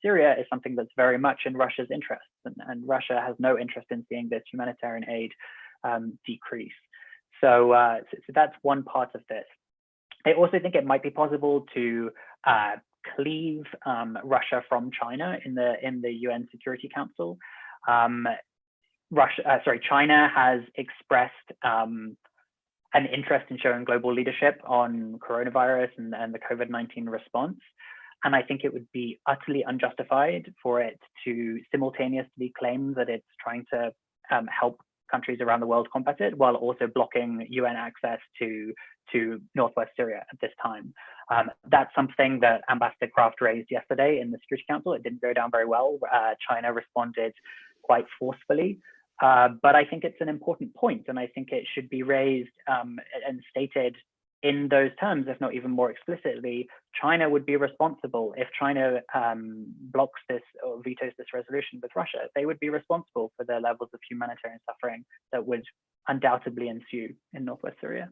Syria is something that's very much in Russia's interest, and Russia has no interest in seeing this humanitarian aid decrease. So that's one part of this. I also think it might be possible to cleave Russia from China in the UN Security Council. China has expressed an interest in showing global leadership on coronavirus and the COVID-19 response. And I think it would be utterly unjustified for it to simultaneously claim that it's trying to help countries around the world combat it, while also blocking UN access to Northwest Syria at this time. That's something that Ambassador Kraft raised yesterday in the Security Council. It didn't go down very well. China responded quite forcefully. But I think it's an important point, and I think it should be raised and stated in those terms, if not even more explicitly. China would be responsible if China blocks this or vetoes this resolution with Russia. They would be responsible for the levels of humanitarian suffering that would undoubtedly ensue in Northwest Syria.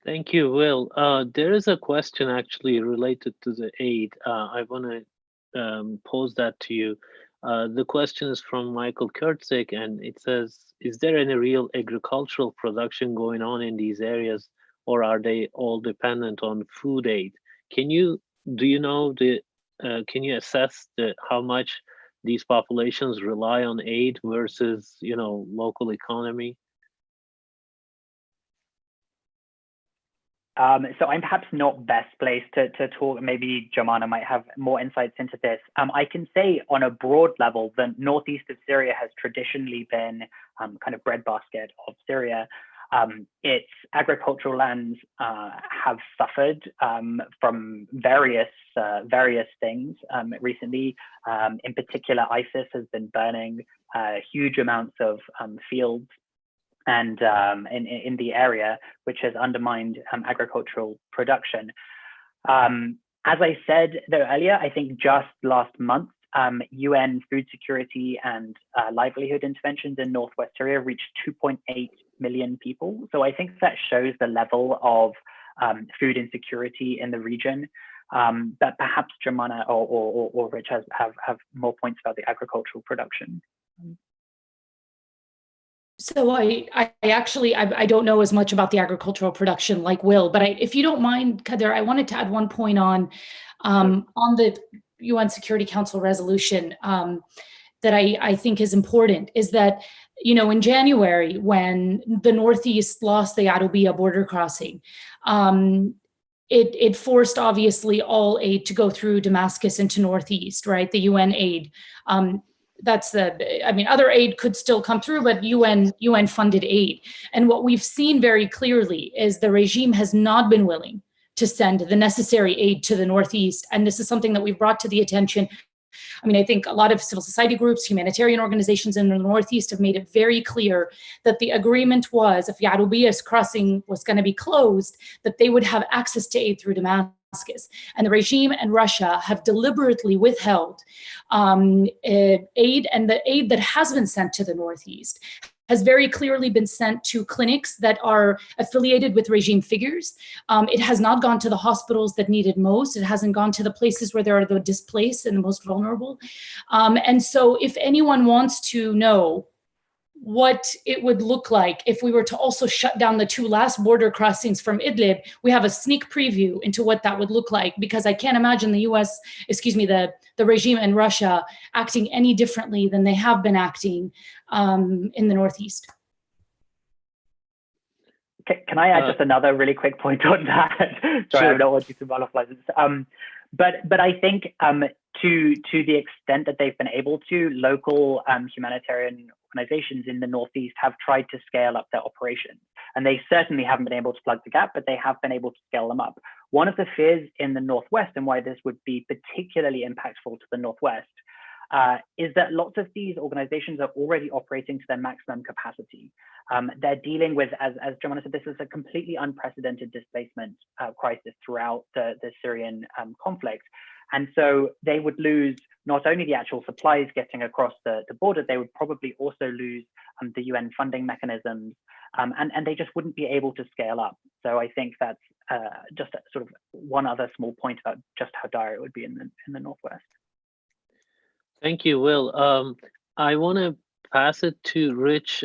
Thank you, Will. There is a question actually related to the aid. I want to pose that to you. The question is from Michael Kurtzik, and it says, is there any real agricultural production going on in these areas, or are they all dependent on food aid? Can you assess how much these populations rely on aid versus, local economy? So I'm perhaps not best placed to talk. Maybe Jomana might have more insights into this. I can say on a broad level, the northeast of Syria has traditionally been kind of breadbasket of Syria. Its agricultural lands have suffered from various things recently. In particular, ISIS has been burning huge amounts of fields and in the area, which has undermined agricultural production. As I said though earlier, I think just last month, UN food security and livelihood interventions in Northwest Syria reached 2.8 million people. So I think that shows the level of food insecurity in the region. But perhaps Jomana or Rich have more points about the agricultural production. So I actually don't know as much about the agricultural production like Will, but if you don't mind, Kadir, I wanted to add one point on the UN Security Council resolution that I think is important, is that, in January, when the Northeast lost the Arubia border crossing, it forced obviously all aid to go through Damascus into Northeast, right? The UN aid. Other aid could still come through, but UN funded aid. And what we've seen very clearly is the regime has not been willing to send the necessary aid to the Northeast. And this is something that we've brought to the attention. I think a lot of civil society groups, humanitarian organizations in the Northeast have made it very clear that the agreement was, if Yarubiya's crossing was going to be closed, that they would have access to aid through Damascus. And the regime and Russia have deliberately withheld aid, and the aid that has been sent to the Northeast has very clearly been sent to clinics that are affiliated with regime figures. It has not gone to the hospitals that need it most. It hasn't gone to the places where there are the displaced and the most vulnerable. And so if anyone wants to know what it would look like if we were to also shut down the two last border crossings from Idlib, we have a sneak preview into what that would look like, because I can't imagine the regime in Russia acting any differently than they have been acting in the Northeast. Can I add just another really quick point on that? Sorry, sure. I don't want you to monopolize this. But I think to the extent that they've been able to, local humanitarian organizations in the Northeast have tried to scale up their operations. And they certainly haven't been able to plug the gap, but they have been able to scale them up. One of the fears in the Northwest, and why this would be particularly impactful to the Northwest, is that lots of these organizations are already operating to their maximum capacity. They're dealing with, as Jomana said, this is a completely unprecedented displacement crisis throughout the Syrian conflict. And so they would lose not only the actual supplies getting across the border, they would probably also lose the UN funding mechanisms, and they just wouldn't be able to scale up. So I think that's just sort of one other small point about just how dire it would be in the Northwest. Thank you, Will. I want to pass it to Rich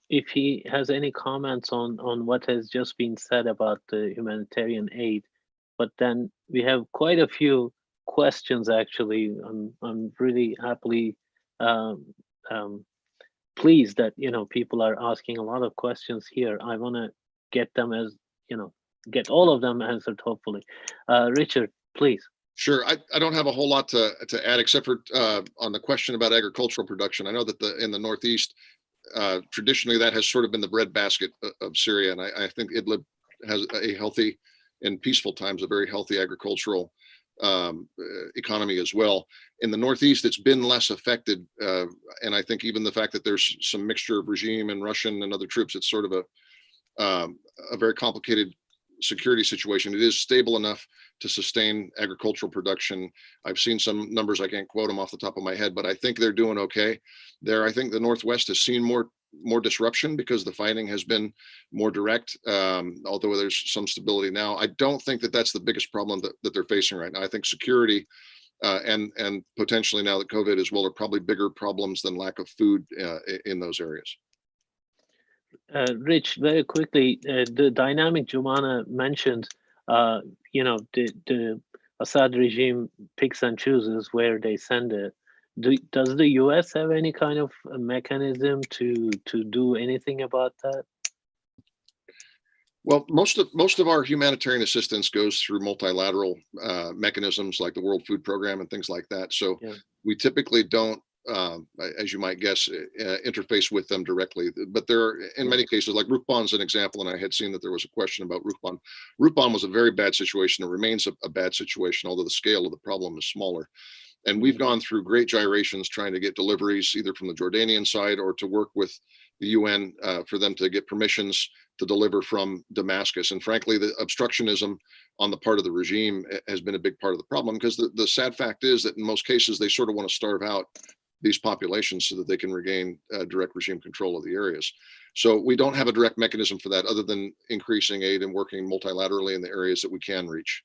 if he has any comments on what has just been said about the humanitarian aid. but then we have quite a few questions actually. I'm really happily pleased that people are asking a lot of questions here. I want to get them get all of them answered hopefully. Richard, please. Sure. I don't have a whole lot to add except for on the question about agricultural production. I know that in the Northeast, traditionally that has sort of been the breadbasket of Syria, and I think Idlib has a healthy, in peaceful times, a very healthy agricultural economy as well. In the Northeast, it's been less affected, and I think even the fact that there's some mixture of regime and Russian and other troops, it's sort of a very complicated security situation. It is stable enough to sustain agricultural production. I've seen some numbers, I can't quote them off the top of my head, but I think they're doing okay there. I think the Northwest has seen more disruption because the fighting has been more direct, although there's some stability now. I don't think that that's the biggest problem that they're facing right now. I think security and potentially now that COVID as well are probably bigger problems than lack of food in those areas. Rich, very quickly, the dynamic Jomana mentioned, the Assad regime picks and chooses where they send it. Does the US have any kind of a mechanism to do anything about that? Well, most of our humanitarian assistance goes through multilateral mechanisms like the World Food Program and things like that. So we typically don't, as you might guess, interface with them directly. But there are, in many cases, like Rukban's an example, and I had seen that there was a question about Rukban. Rukban was a very bad situation. It remains a bad situation, although the scale of the problem is smaller. And we've gone through great gyrations trying to get deliveries either from the Jordanian side or to work with the UN for them to get permissions to deliver from Damascus. And frankly, the obstructionism on the part of the regime has been a big part of the problem, because the sad fact is that in most cases, they sort of want to starve out these populations so that they can regain direct regime control of the areas. So we don't have a direct mechanism for that other than increasing aid and working multilaterally in the areas that we can reach.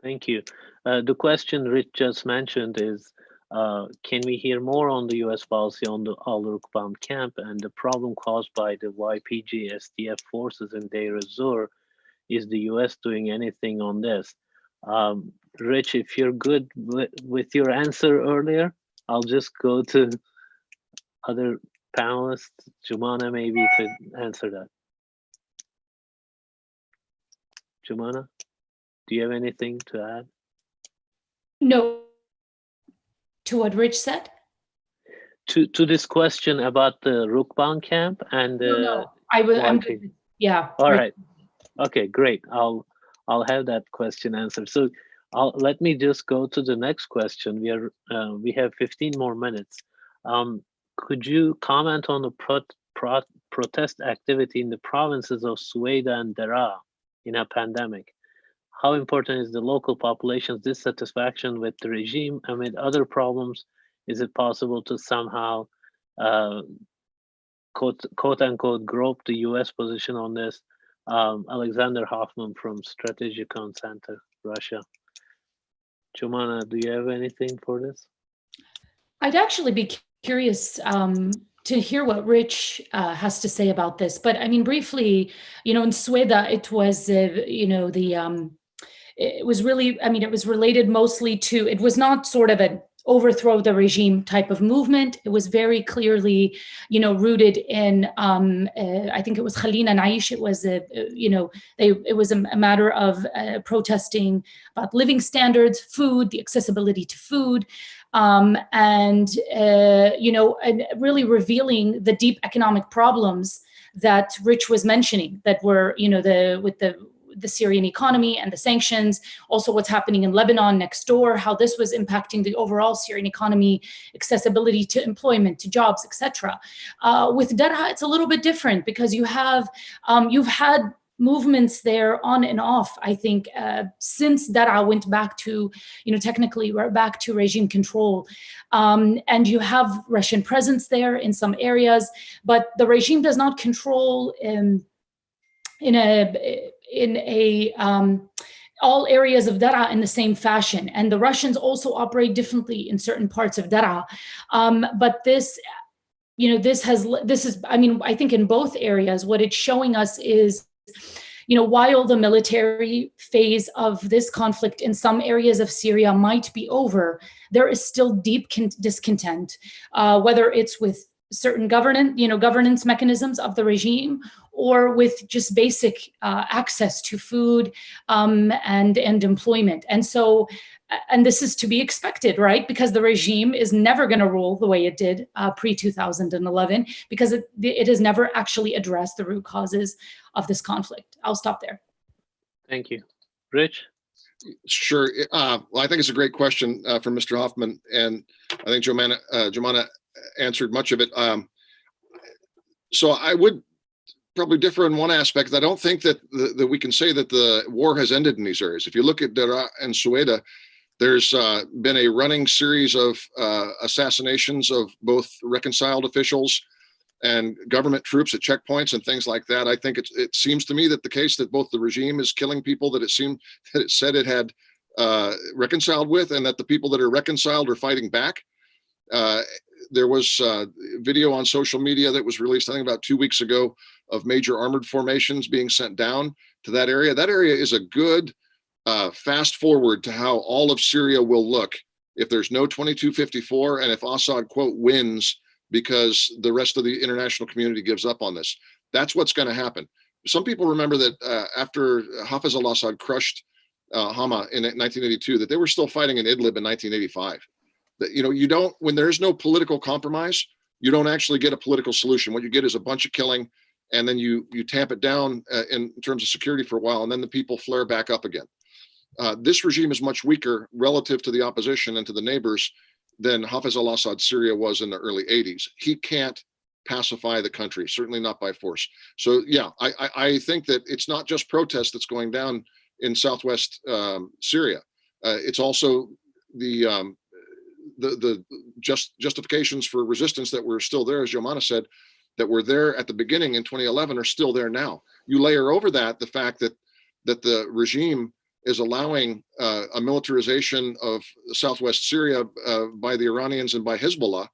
Thank you. The question Rich just mentioned is, can we hear more on the US policy on the Al-Rukban camp and the problem caused by the YPG SDF forces in Deir ez-Zor? Is the US doing anything on this? Rich, if you're good with your answer earlier, I'll just go to other panelists. Jomana, maybe you could answer that. Jomana, do you have anything to add? No. To what Rich said? To this question about the Rukban camp and No. I'm good. Yeah. All right. Okay, great. I'll have that question answered. So let me just go to the next question. We have 15 more minutes. Could you comment on the protest activity in the provinces of Sueda and Daraa in a pandemic? How important is the local population's dissatisfaction with the regime amid other problems? Is it possible to somehow quote unquote grope the US position on this? Alexander Hoffman from Strategicon Center, Russia. Jomana, do you have anything for this? I'd actually be curious to hear what Rich has to say about this. But I mean, briefly, in Sueda, it was, it was really, it was related mostly to, it was not sort of an overthrow the regime type of movement. It was very clearly, rooted in, I think it was Khalina Naish. It was, it was a matter of protesting about living standards, food, the accessibility to food, and really revealing the deep economic problems that Rich was mentioning that were, with the Syrian economy and the sanctions, also what's happening in Lebanon next door, how this was impacting the overall Syrian economy, accessibility to employment, to jobs, etc. With Daraa, it's a little bit different because you've had movements there on and off, I think, since Daraa went back to, technically we're back to regime control. And you have Russian presence there in some areas, but the regime does not control all areas of Daraa in the same fashion. And the Russians also operate differently in certain parts of Daraa. But this is, I think in both areas, what it's showing us is, while the military phase of this conflict in some areas of Syria might be over, there is still deep discontent, whether it's with certain governance mechanisms of the regime, or with just basic access to food and employment. And this is to be expected, right? Because the regime is never going to rule the way it did pre-2011, because it has never actually addressed the root causes of this conflict. I'll stop there. Thank you. Rich? Sure. Well, I think it's a great question from Mr. Hoffman, and I think Jomana answered much of it. So I would probably differ in one aspect. I don't think that that we can say that the war has ended in these areas. If you look at Daraa and Sueda, there's been a running series of assassinations of both reconciled officials and government troops at checkpoints and things like that. I think it seems to me that the case that both the regime is killing people that it said it had reconciled with, and that the people that are reconciled are fighting back. There was video on social media that was released, I think, about 2 weeks ago, of major armored formations being sent down to that area. That area is a good fast forward to how all of Syria will look if there's no 2254 and if Assad, quote, wins because the rest of the international community gives up on this. That's what's going to happen. Some people remember that after Hafez al-Assad crushed Hama in 1982, that they were still fighting in Idlib in 1985. That, you don't, when there's no political compromise, you don't actually get a political solution. What you get is a bunch of killing, and then you tamp it down in terms of security for a while, and then the people flare back up again. This regime is much weaker relative to the opposition and to the neighbors than Hafez al-Assad Syria was in the early 80s. He can't pacify the country, certainly not by force. So yeah, I think that it's not just protest that's going down in southwest Syria. It's also the justifications for resistance that were still there, as Jomana said, that were there at the beginning in 2011 are still there now. You layer over that the fact that the regime is allowing a militarization of southwest Syria by the Iranians and by Hezbollah,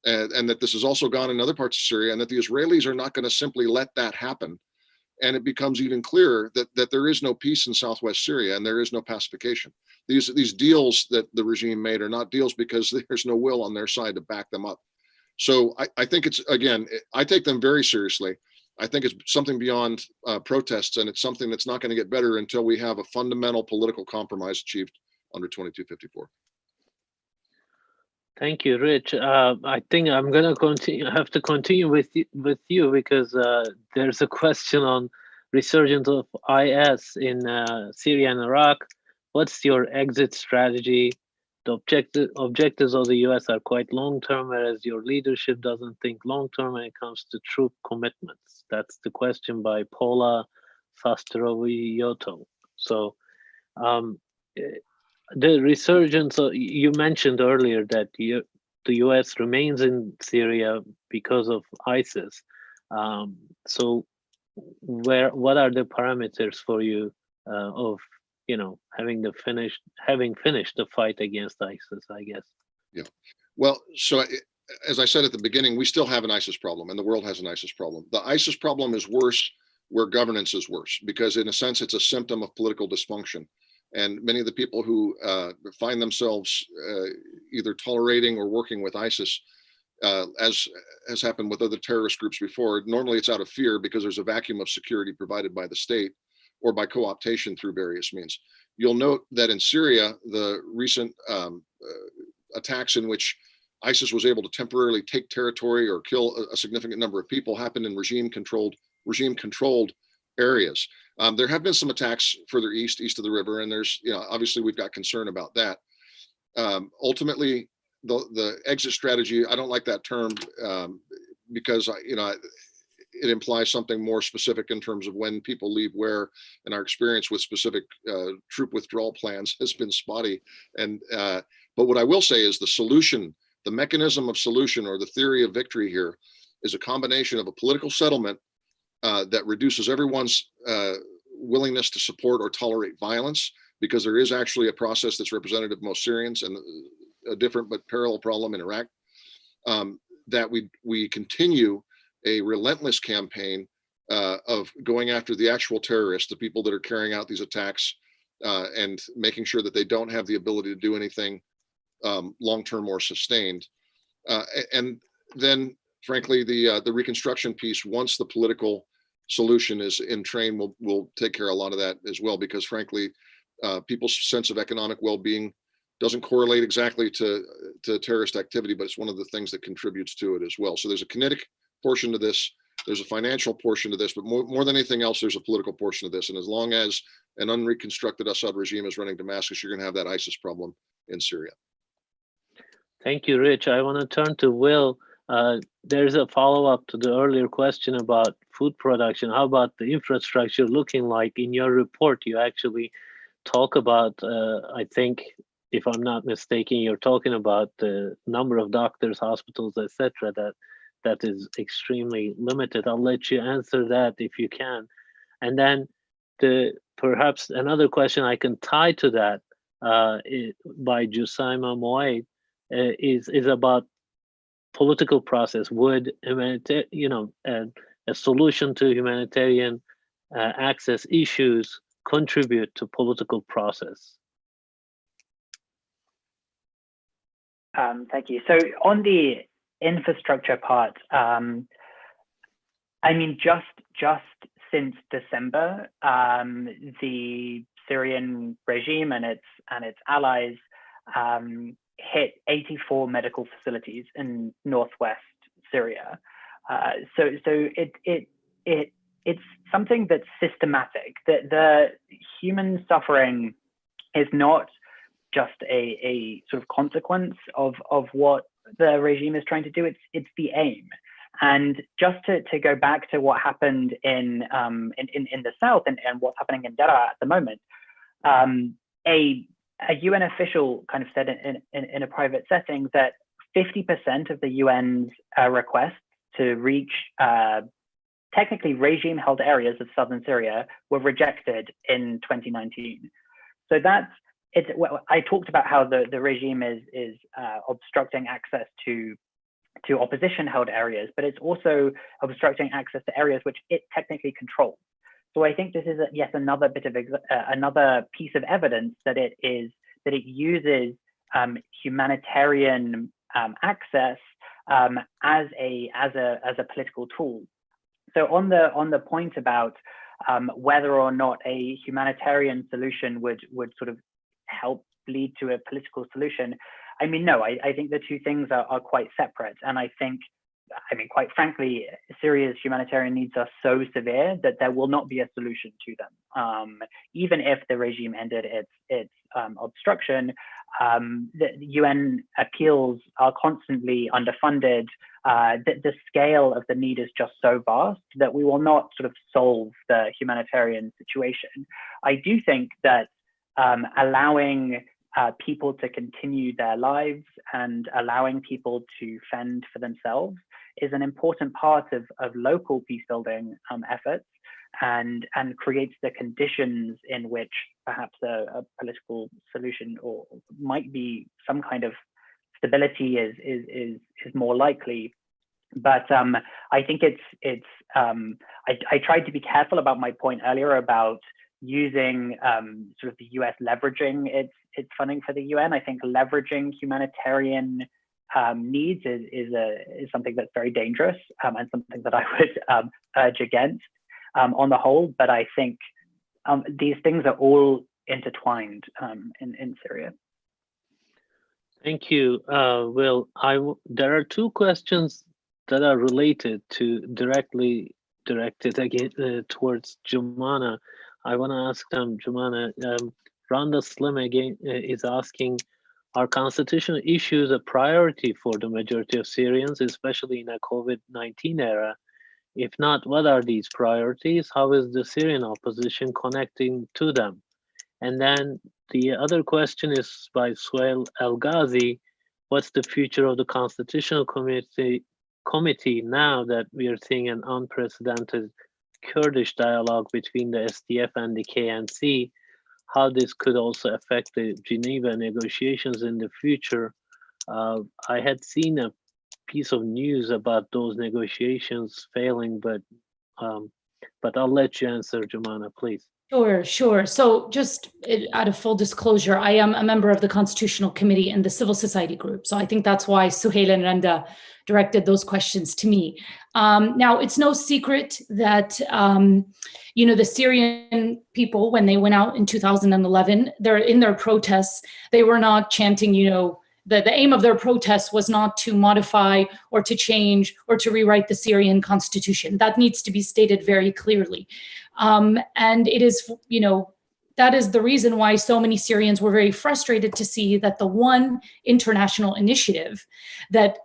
and that this has also gone in other parts of Syria, and that the Israelis are not going to simply let that happen. And it becomes even clearer that there is no peace in southwest Syria, and there is no pacification. These deals that the regime made are not deals because there's no will on their side to back them up. So I think it's, again, I take them very seriously. I think it's something beyond protests, and it's something that's not going to get better until we have a fundamental political compromise achieved under 2254. Thank you, Rich. I think I'm going to have to continue with you because there's a question on resurgence of IS in Syria and Iraq. What's your exit strategy? The objectives of the US are quite long-term, whereas your leadership doesn't think long-term when it comes to troop commitments. That's the question by Paula Sastrovioto. So the resurgence, you mentioned earlier that the US remains in Syria because of ISIS. So what are the parameters for you of having finished the fight against ISIS, I guess? Yeah. Well, so as I said at the beginning, we still have an ISIS problem, and the world has an ISIS problem. The ISIS problem is worse where governance is worse, because in a sense, it's a symptom of political dysfunction. And many of the people who find themselves either tolerating or working with ISIS, as has happened with other terrorist groups before, normally it's out of fear because there's a vacuum of security provided by the state or by co-optation through various means. You'll note that in Syria, the recent attacks in which ISIS was able to temporarily take territory or kill a significant number of people happened in regime-controlled areas. There have been some attacks further east of the river, and there's, obviously we've got concern about that. Ultimately, the exit strategy, I don't like that term because it implies something more specific in terms of when people leave where, and our experience with specific troop withdrawal plans has been spotty. And but what I will say is the solution, the mechanism of solution, or the theory of victory here, is a combination of a political settlement that reduces everyone's willingness to support or tolerate violence, because there is actually a process that's representative of most Syrians, and a different but parallel problem in Iraq, that we continue a relentless campaign of going after the actual terrorists, the people that are carrying out these attacks, and making sure that they don't have the ability to do anything long-term or sustained. And then, frankly, the reconstruction piece, once the political solution is in train, will take care of a lot of that as well, because frankly, people's sense of economic well-being doesn't correlate exactly to terrorist activity, but it's one of the things that contributes to it as well. So there's a kinetic portion to this, there's a financial portion to this, but more than anything else, there's a political portion of this. And as long as an unreconstructed Assad regime is running Damascus, you're going to have that ISIS problem in Syria. Thank you, Rich. I want to turn to Will. There's a follow-up to the earlier question about food production. How about the infrastructure looking like? In your report, you actually talk about, I think, if I'm not mistaken, you're talking about the number of doctors, hospitals, etc. that is extremely limited. I'll let you answer that if you can. And then perhaps another question I can tie to that by Jusaima Moaid is about political process. Would a solution to humanitarian access issues contribute to political process? Thank you. So on the infrastructure part, I mean, just since December, the Syrian regime and its allies hit 84 medical facilities in northwest Syria. So it's something that's systematic. That the human suffering is not just a sort of consequence of what the regime is trying to do. It's the aim. And just to go back to what happened in the south and what's happening in Daraa at the moment, a UN official kind of said in a private setting that 50% of the UN's requests to reach technically regime-held areas of southern Syria were rejected in 2019. So I talked about how the regime is obstructing access to opposition-held areas, but it's also obstructing access to areas which it technically controls. So I think this is yet another bit of another piece of evidence that it uses humanitarian access as a political tool. So on the point about whether or not a humanitarian solution would sort of help lead to a political solution, I mean, no, I think the two things are quite separate. And I mean, quite frankly, Syria's humanitarian needs are so severe that there will not be a solution to them. Even if the regime ended its obstruction, the UN appeals are constantly underfunded. The scale of the need is just so vast that we will not sort of solve the humanitarian situation. I do think that allowing people to continue their lives and allowing people to fend for themselves is an important part of local peace building efforts, and creates the conditions in which perhaps a political solution or might be some kind of stability is more likely. But I think I tried to be careful about my point earlier about using sort of the US leveraging its funding for the UN. I think leveraging humanitarian needs is something that's very dangerous and something that I would urge against on the whole. But I think these things are all intertwined in Syria. Thank you, Will. There are two questions that are related to directly directed again towards Jomana. I want to ask them, Jomana. Rhonda Slim again is asking, are constitutional issues a priority for the majority of Syrians, especially in a COVID-19 era? If not, what are these priorities? How is the Syrian opposition connecting to them? And then the other question is by Suhail El Ghazi. What's the future of the Constitutional Committee now that we are seeing an unprecedented Kurdish dialogue between the SDF and the KNC? How this could also affect the Geneva negotiations in the future? I had seen a piece of news about those negotiations failing, but But I'll let you answer, Jomana, please. Sure. So just out of full disclosure, I am a member of the Constitutional Committee and the Civil Society Group. So I think that's why Suhail and Randa directed those questions to me. Now, it's no secret that, the Syrian people, when they went out in 2011, in their protests, they were not chanting, the aim of their protests was not to modify or to change or to rewrite the Syrian constitution. That needs to be stated very clearly. And it is, that is the reason why so many Syrians were very frustrated to see that the one international initiative that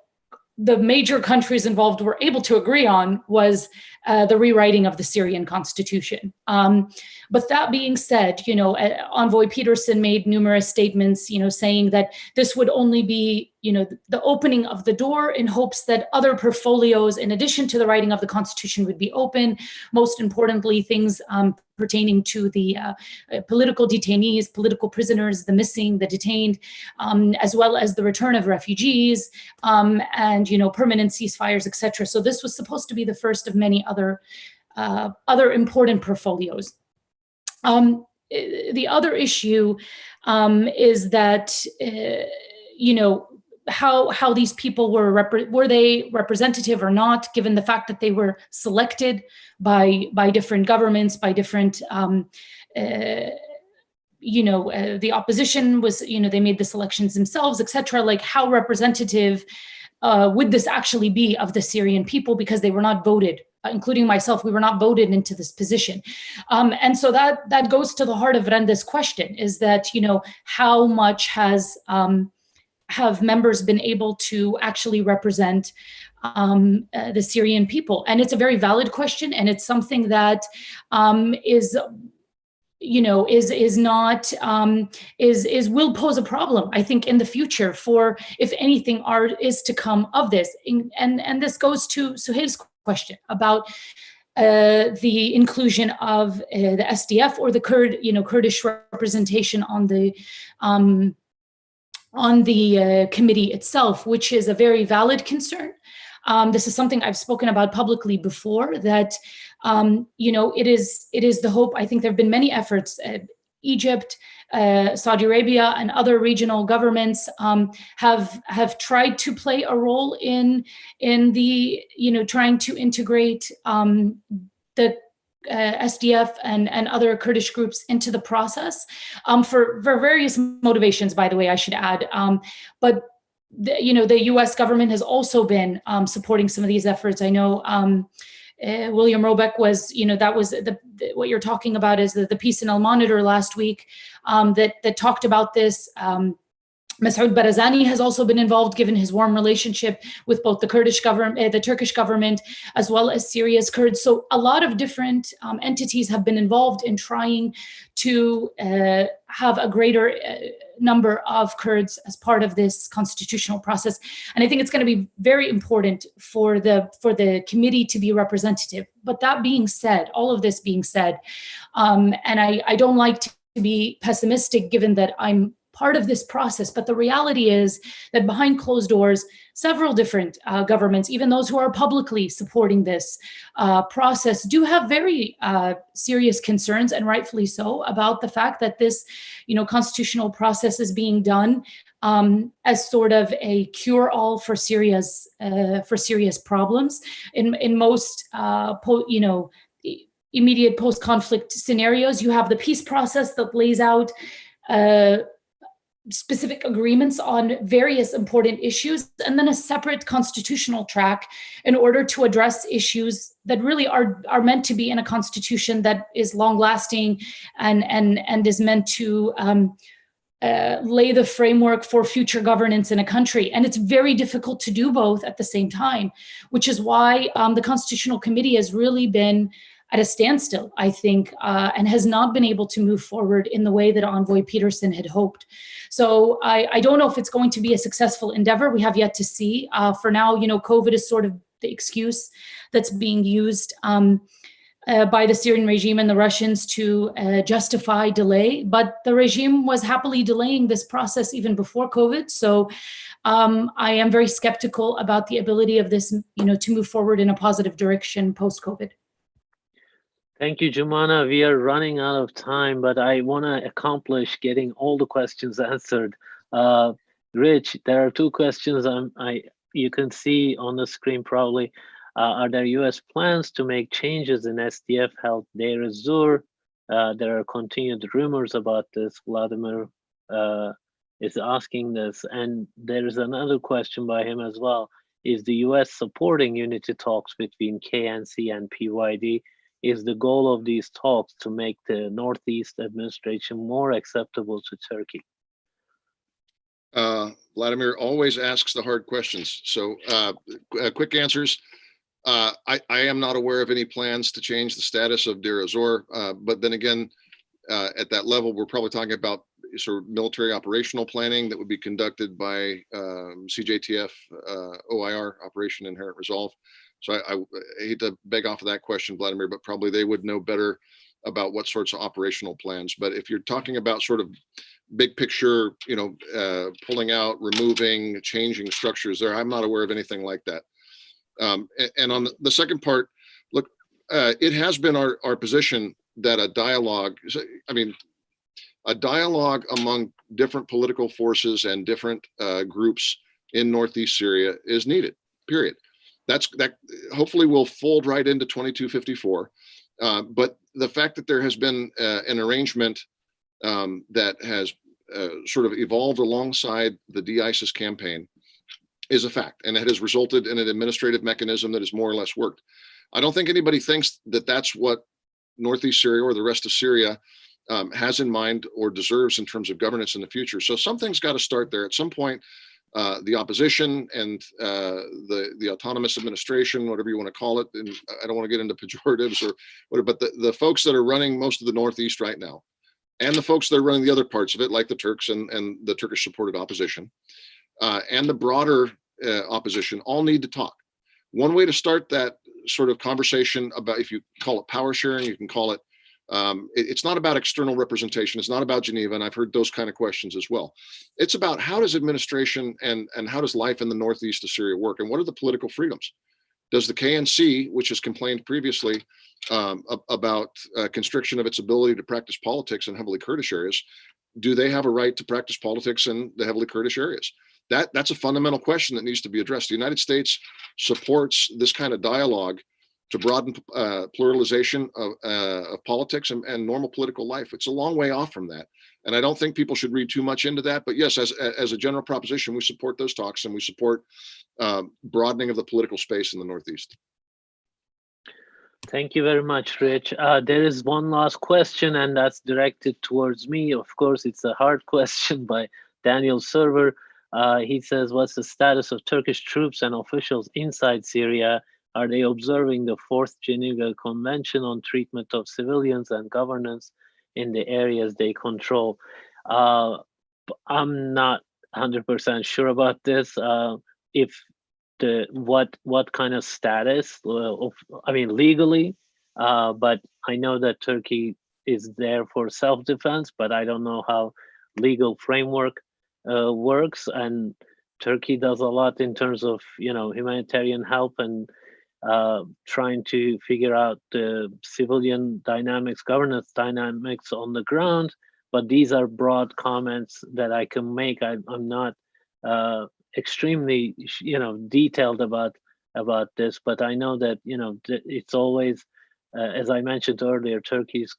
the major countries involved were able to agree on was the rewriting of the Syrian constitution. But that being said, Envoy Peterson made numerous statements, saying that this would only be, the opening of the door in hopes that other portfolios, in addition to the writing of the constitution, would be open. Most importantly, things pertaining to the political detainees, political prisoners, the missing, the detained, as well as the return of refugees, and permanent ceasefires, etc. So this was supposed to be the first of many other important portfolios. The other issue is that how these people were they representative or not, given the fact that they were selected by different governments, by different the opposition was, they made the selections themselves, etc. Like, how representative would this actually be of the Syrian people, because they were not voted, including myself, we were not voted into this position. And so that goes to the heart of Randa's question, is that, how much have members been able to actually represent the Syrian people? And it's a very valid question, and it's something that will pose a problem, I think, in the future for, if anything is to come of this. And this goes to Suhail's question about the inclusion of the SDF or the Kurdish representation on the committee itself, which is a very valid concern. This is something I've spoken about publicly before, that it is the hope. I think there have been many efforts. Egypt, Saudi Arabia, and other regional governments have tried to play a role in the trying to integrate the SDF and other Kurdish groups into the process for various motivations, by the way, I should add. But the U.S. government has also been supporting some of these efforts. I know William Robeck was, that was what you're talking about is the piece in Al Monitor last week that talked about this. Masoud Barzani has also been involved, given his warm relationship with both the Kurdish government, the Turkish government, as well as Syria's Kurds. So a lot of different entities have been involved in trying to have a greater number of Kurds as part of this constitutional process. And I think it's going to be very important for the committee to be representative. But that being said, all of this being said, and I don't like to be pessimistic, given that I'm part of this process, but the reality is that behind closed doors, several different governments, even those who are publicly supporting this process, do have very serious concerns, and rightfully so, about the fact that this, constitutional process is being done as sort of a cure-all for Syria's problems. In most, immediate post-conflict scenarios, you have the peace process that lays out specific agreements on various important issues, and then a separate constitutional track in order to address issues that really are meant to be in a constitution that is long-lasting and is meant to lay the framework for future governance in a country. And it's very difficult to do both at the same time, which is why the Constitutional Committee has really been at a standstill, I think, and has not been able to move forward in the way that Envoy Peterson had hoped. So I don't know if it's going to be a successful endeavor. We have yet to see. For now, COVID is sort of the excuse that's being used by the Syrian regime and the Russians to justify delay. But the regime was happily delaying this process even before COVID. So I am very skeptical about the ability of this, to move forward in a positive direction post-COVID. Thank you, Jomana. We are running out of time, but I want to accomplish getting all the questions answered. Rich, there are two questions you can see on the screen probably. Are there U.S. plans to make changes in SDF held Deir ez-Zor? There are continued rumors about this. Vladimir is asking this. And there is another question by him as well. Is the U.S. supporting unity talks between KNC and PYD? Is the goal of these talks to make the Northeast administration more acceptable to Turkey? Vladimir always asks the hard questions. So quick answers. I am not aware of any plans to change the status of Deir ez-Zor, but then again, at that level, we're probably talking about sort of military operational planning that would be conducted by CJTF OIR, Operation Inherent Resolve. So I hate to beg off of that question, Vladimir, but probably they would know better about what sorts of operational plans. But if you're talking about sort of big picture, pulling out, removing, changing structures there, I'm not aware of anything like that. And on the second part, look, it has been our position that a dialogue among different political forces and different groups in Northeast Syria is needed, period. That hopefully will fold right into 2254. But the fact that there has been an arrangement that has sort of evolved alongside the de-ISIS campaign is a fact, and it has resulted in an administrative mechanism that has more or less worked. I don't think anybody thinks that that's what Northeast Syria or the rest of Syria has in mind or deserves in terms of governance in the future. So something's got to start there. At some point, the opposition and the autonomous administration, whatever you want to call it, and I don't want to get into pejoratives or whatever, but the folks that are running most of the Northeast right now, and the folks that are running the other parts of it, like the Turks and the Turkish-supported opposition, and the broader opposition, all need to talk. One way to start that sort of conversation about, if you call it power sharing, you can call it, it's not about external representation. It's not about Geneva. And I've heard those kind of questions as well. It's about how does administration and how does life in the Northeast of Syria work? And what are the political freedoms? Does the KNC, which has complained previously about constriction of its ability to practice politics in heavily Kurdish areas, do they have a right to practice politics in the heavily Kurdish areas? That's a fundamental question that needs to be addressed. The United States supports this kind of dialogue to broaden pluralization of politics and normal political life. It's a long way off from that. And I don't think people should read too much into that. But yes, as a general proposition, we support those talks and we support broadening of the political space in the Northeast. Thank you very much, Rich. There is one last question, and that's directed towards me. Of course, it's a hard question by Daniel Server. He says, what's the status of Turkish troops and officials inside Syria? Are they observing the 4th Geneva Convention on treatment of civilians and governance in the areas they control? I'm not 100% sure about this. What kind of status legally, but I know that Turkey is there for self-defense, but I don't know how legal framework works. And Turkey does a lot in terms of humanitarian help and trying to figure out the civilian dynamics, governance dynamics on the ground. But these are broad comments that I can make. I'm not extrememely detailed about this, but I know that it's always, as I mentioned earlier, Turkey is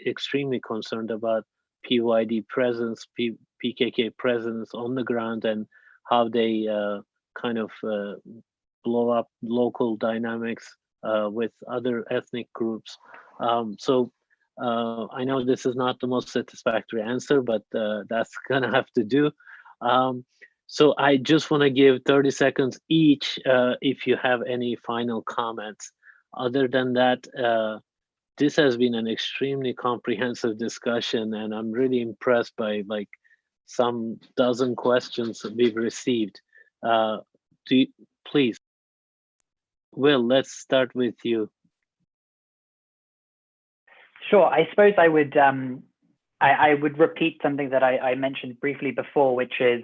extremely concerned about PYD presence, PKK presence on the ground, and how they kind of blow up local dynamics with other ethnic groups. So I know this is not the most satisfactory answer, but that's gonna have to do. So I just want to give 30 seconds each if you have any final comments. Other than that, this has been an extremely comprehensive discussion, and I'm really impressed by some dozen questions we've received. Please, Will, let's start with you. Sure. I suppose I would repeat something that I mentioned briefly before, which is,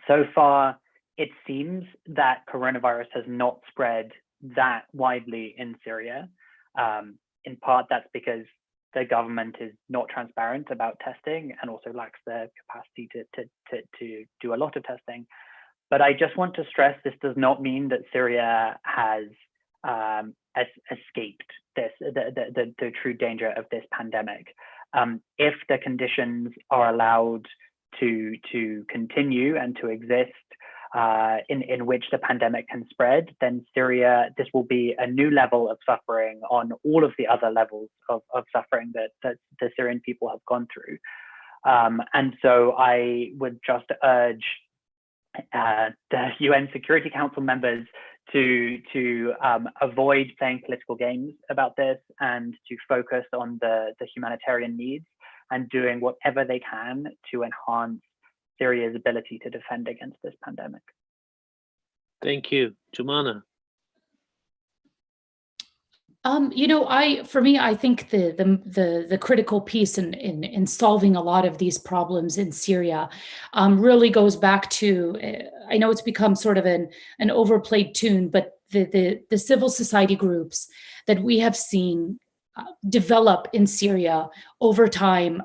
so far, it seems that coronavirus has not spread that widely in Syria. In part, that's because the government is not transparent about testing and also lacks the capacity to do a lot of testing. But I just want to stress this does not mean that Syria has escaped the true danger of this pandemic. If the conditions are allowed to continue and to exist in which the pandemic can spread, then Syria, this will be a new level of suffering on all of the other levels of suffering that the Syrian people have gone through. And so I would just urge the UN Security Council members to avoid playing political games about this and to focus on the humanitarian needs and doing whatever they can to enhance Syria's ability to defend against this pandemic. Thank you. Jomana. For me, I think the critical piece in solving a lot of these problems in Syria really goes back to, I know it's become sort of an overplayed tune, but the civil society groups that we have seen develop in Syria over time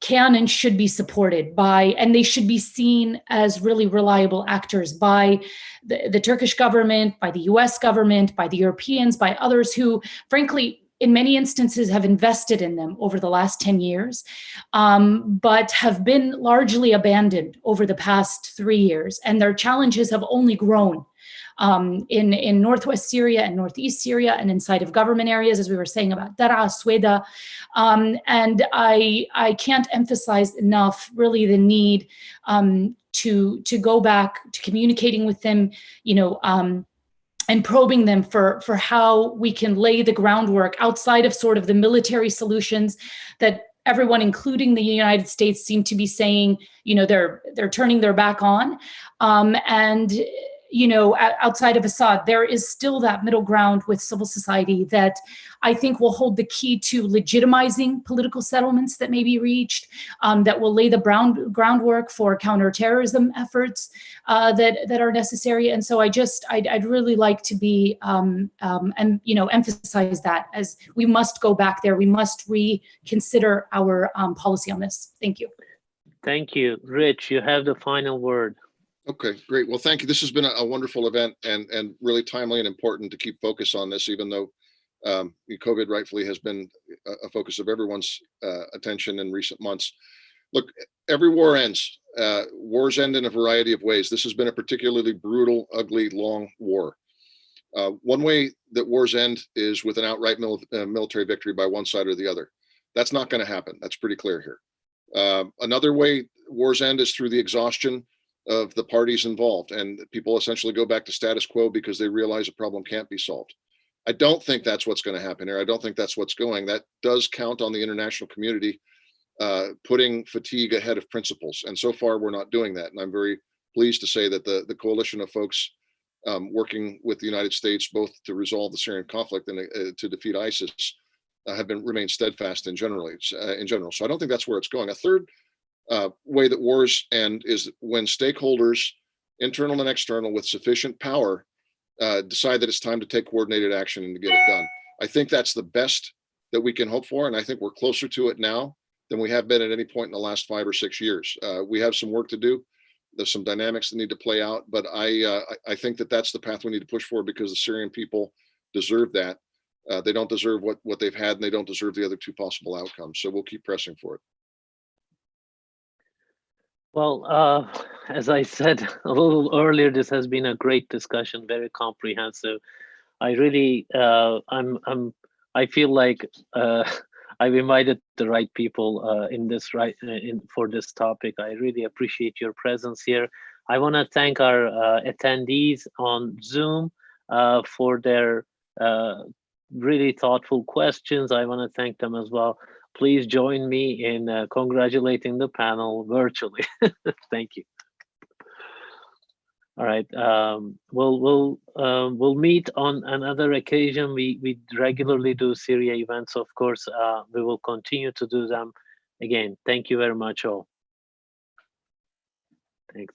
can and should be supported by, and they should be seen as really reliable actors by the Turkish government, by the US government, by the Europeans, by others who, frankly, in many instances have invested in them over the last 10 years, but have been largely abandoned over the past 3 years. And their challenges have only grown in northwest Syria and northeast Syria and inside of government areas, as we were saying about Daraa, Sweda. And I can't emphasize enough really the need to go back to communicating with them, and probing them for how we can lay the groundwork outside of sort of the military solutions that everyone, including the United States, seem to be saying, they're turning their back on. Outside of Assad, there is still that middle ground with civil society that I think will hold the key to legitimizing political settlements that may be reached, that will lay the groundwork for counterterrorism efforts that are necessary. And so I'd really like to be emphasize that, as we must go back there. We must reconsider our policy on this. Thank you. Thank you. Rich, you have the final word. Okay, great. Well, thank you. This has been a wonderful event and really timely and important to keep focus on this, even though COVID rightfully has been a focus of everyone's attention in recent months. Look, every war ends. Wars end in a variety of ways. This has been a particularly brutal, ugly, long war. One way that wars end is with an outright military victory by one side or the other. That's not going to happen. That's pretty clear here. Another way wars end is through the exhaustion of the parties involved, and people essentially go back to status quo because they realize a problem can't be solved. I don't think that's what's going to happen here. I don't think that's what's going. That does count on the international community putting fatigue ahead of principles, and so far we're not doing that. And I'm very pleased to say that the coalition of folks working with the United States, both to resolve the Syrian conflict and to defeat ISIS, have remained steadfast in general. So I don't think that's where it's going. A third way that wars end is when stakeholders, internal and external, with sufficient power, decide that it's time to take coordinated action and to get it done. I think that's the best that we can hope for, and I think we're closer to it now than we have been at any point in the last 5 or 6 years. We have some work to do. There's some dynamics that need to play out, but I think that that's the path we need to push for, because the Syrian people deserve that. They don't deserve what they've had, and they don't deserve the other two possible outcomes. So we'll keep pressing for it. Well, as I said a little earlier, this has been a great discussion, very comprehensive. I really, I feel like I've invited the right people for this topic. I really appreciate your presence here. I want to thank our attendees on Zoom for their really thoughtful questions. I want to thank them as well. Please join me in congratulating the panel virtually. Thank you. All right, we'll meet on another occasion. We regularly do Syria events, of course. We will continue to do them. Again, thank you very much all. Thanks.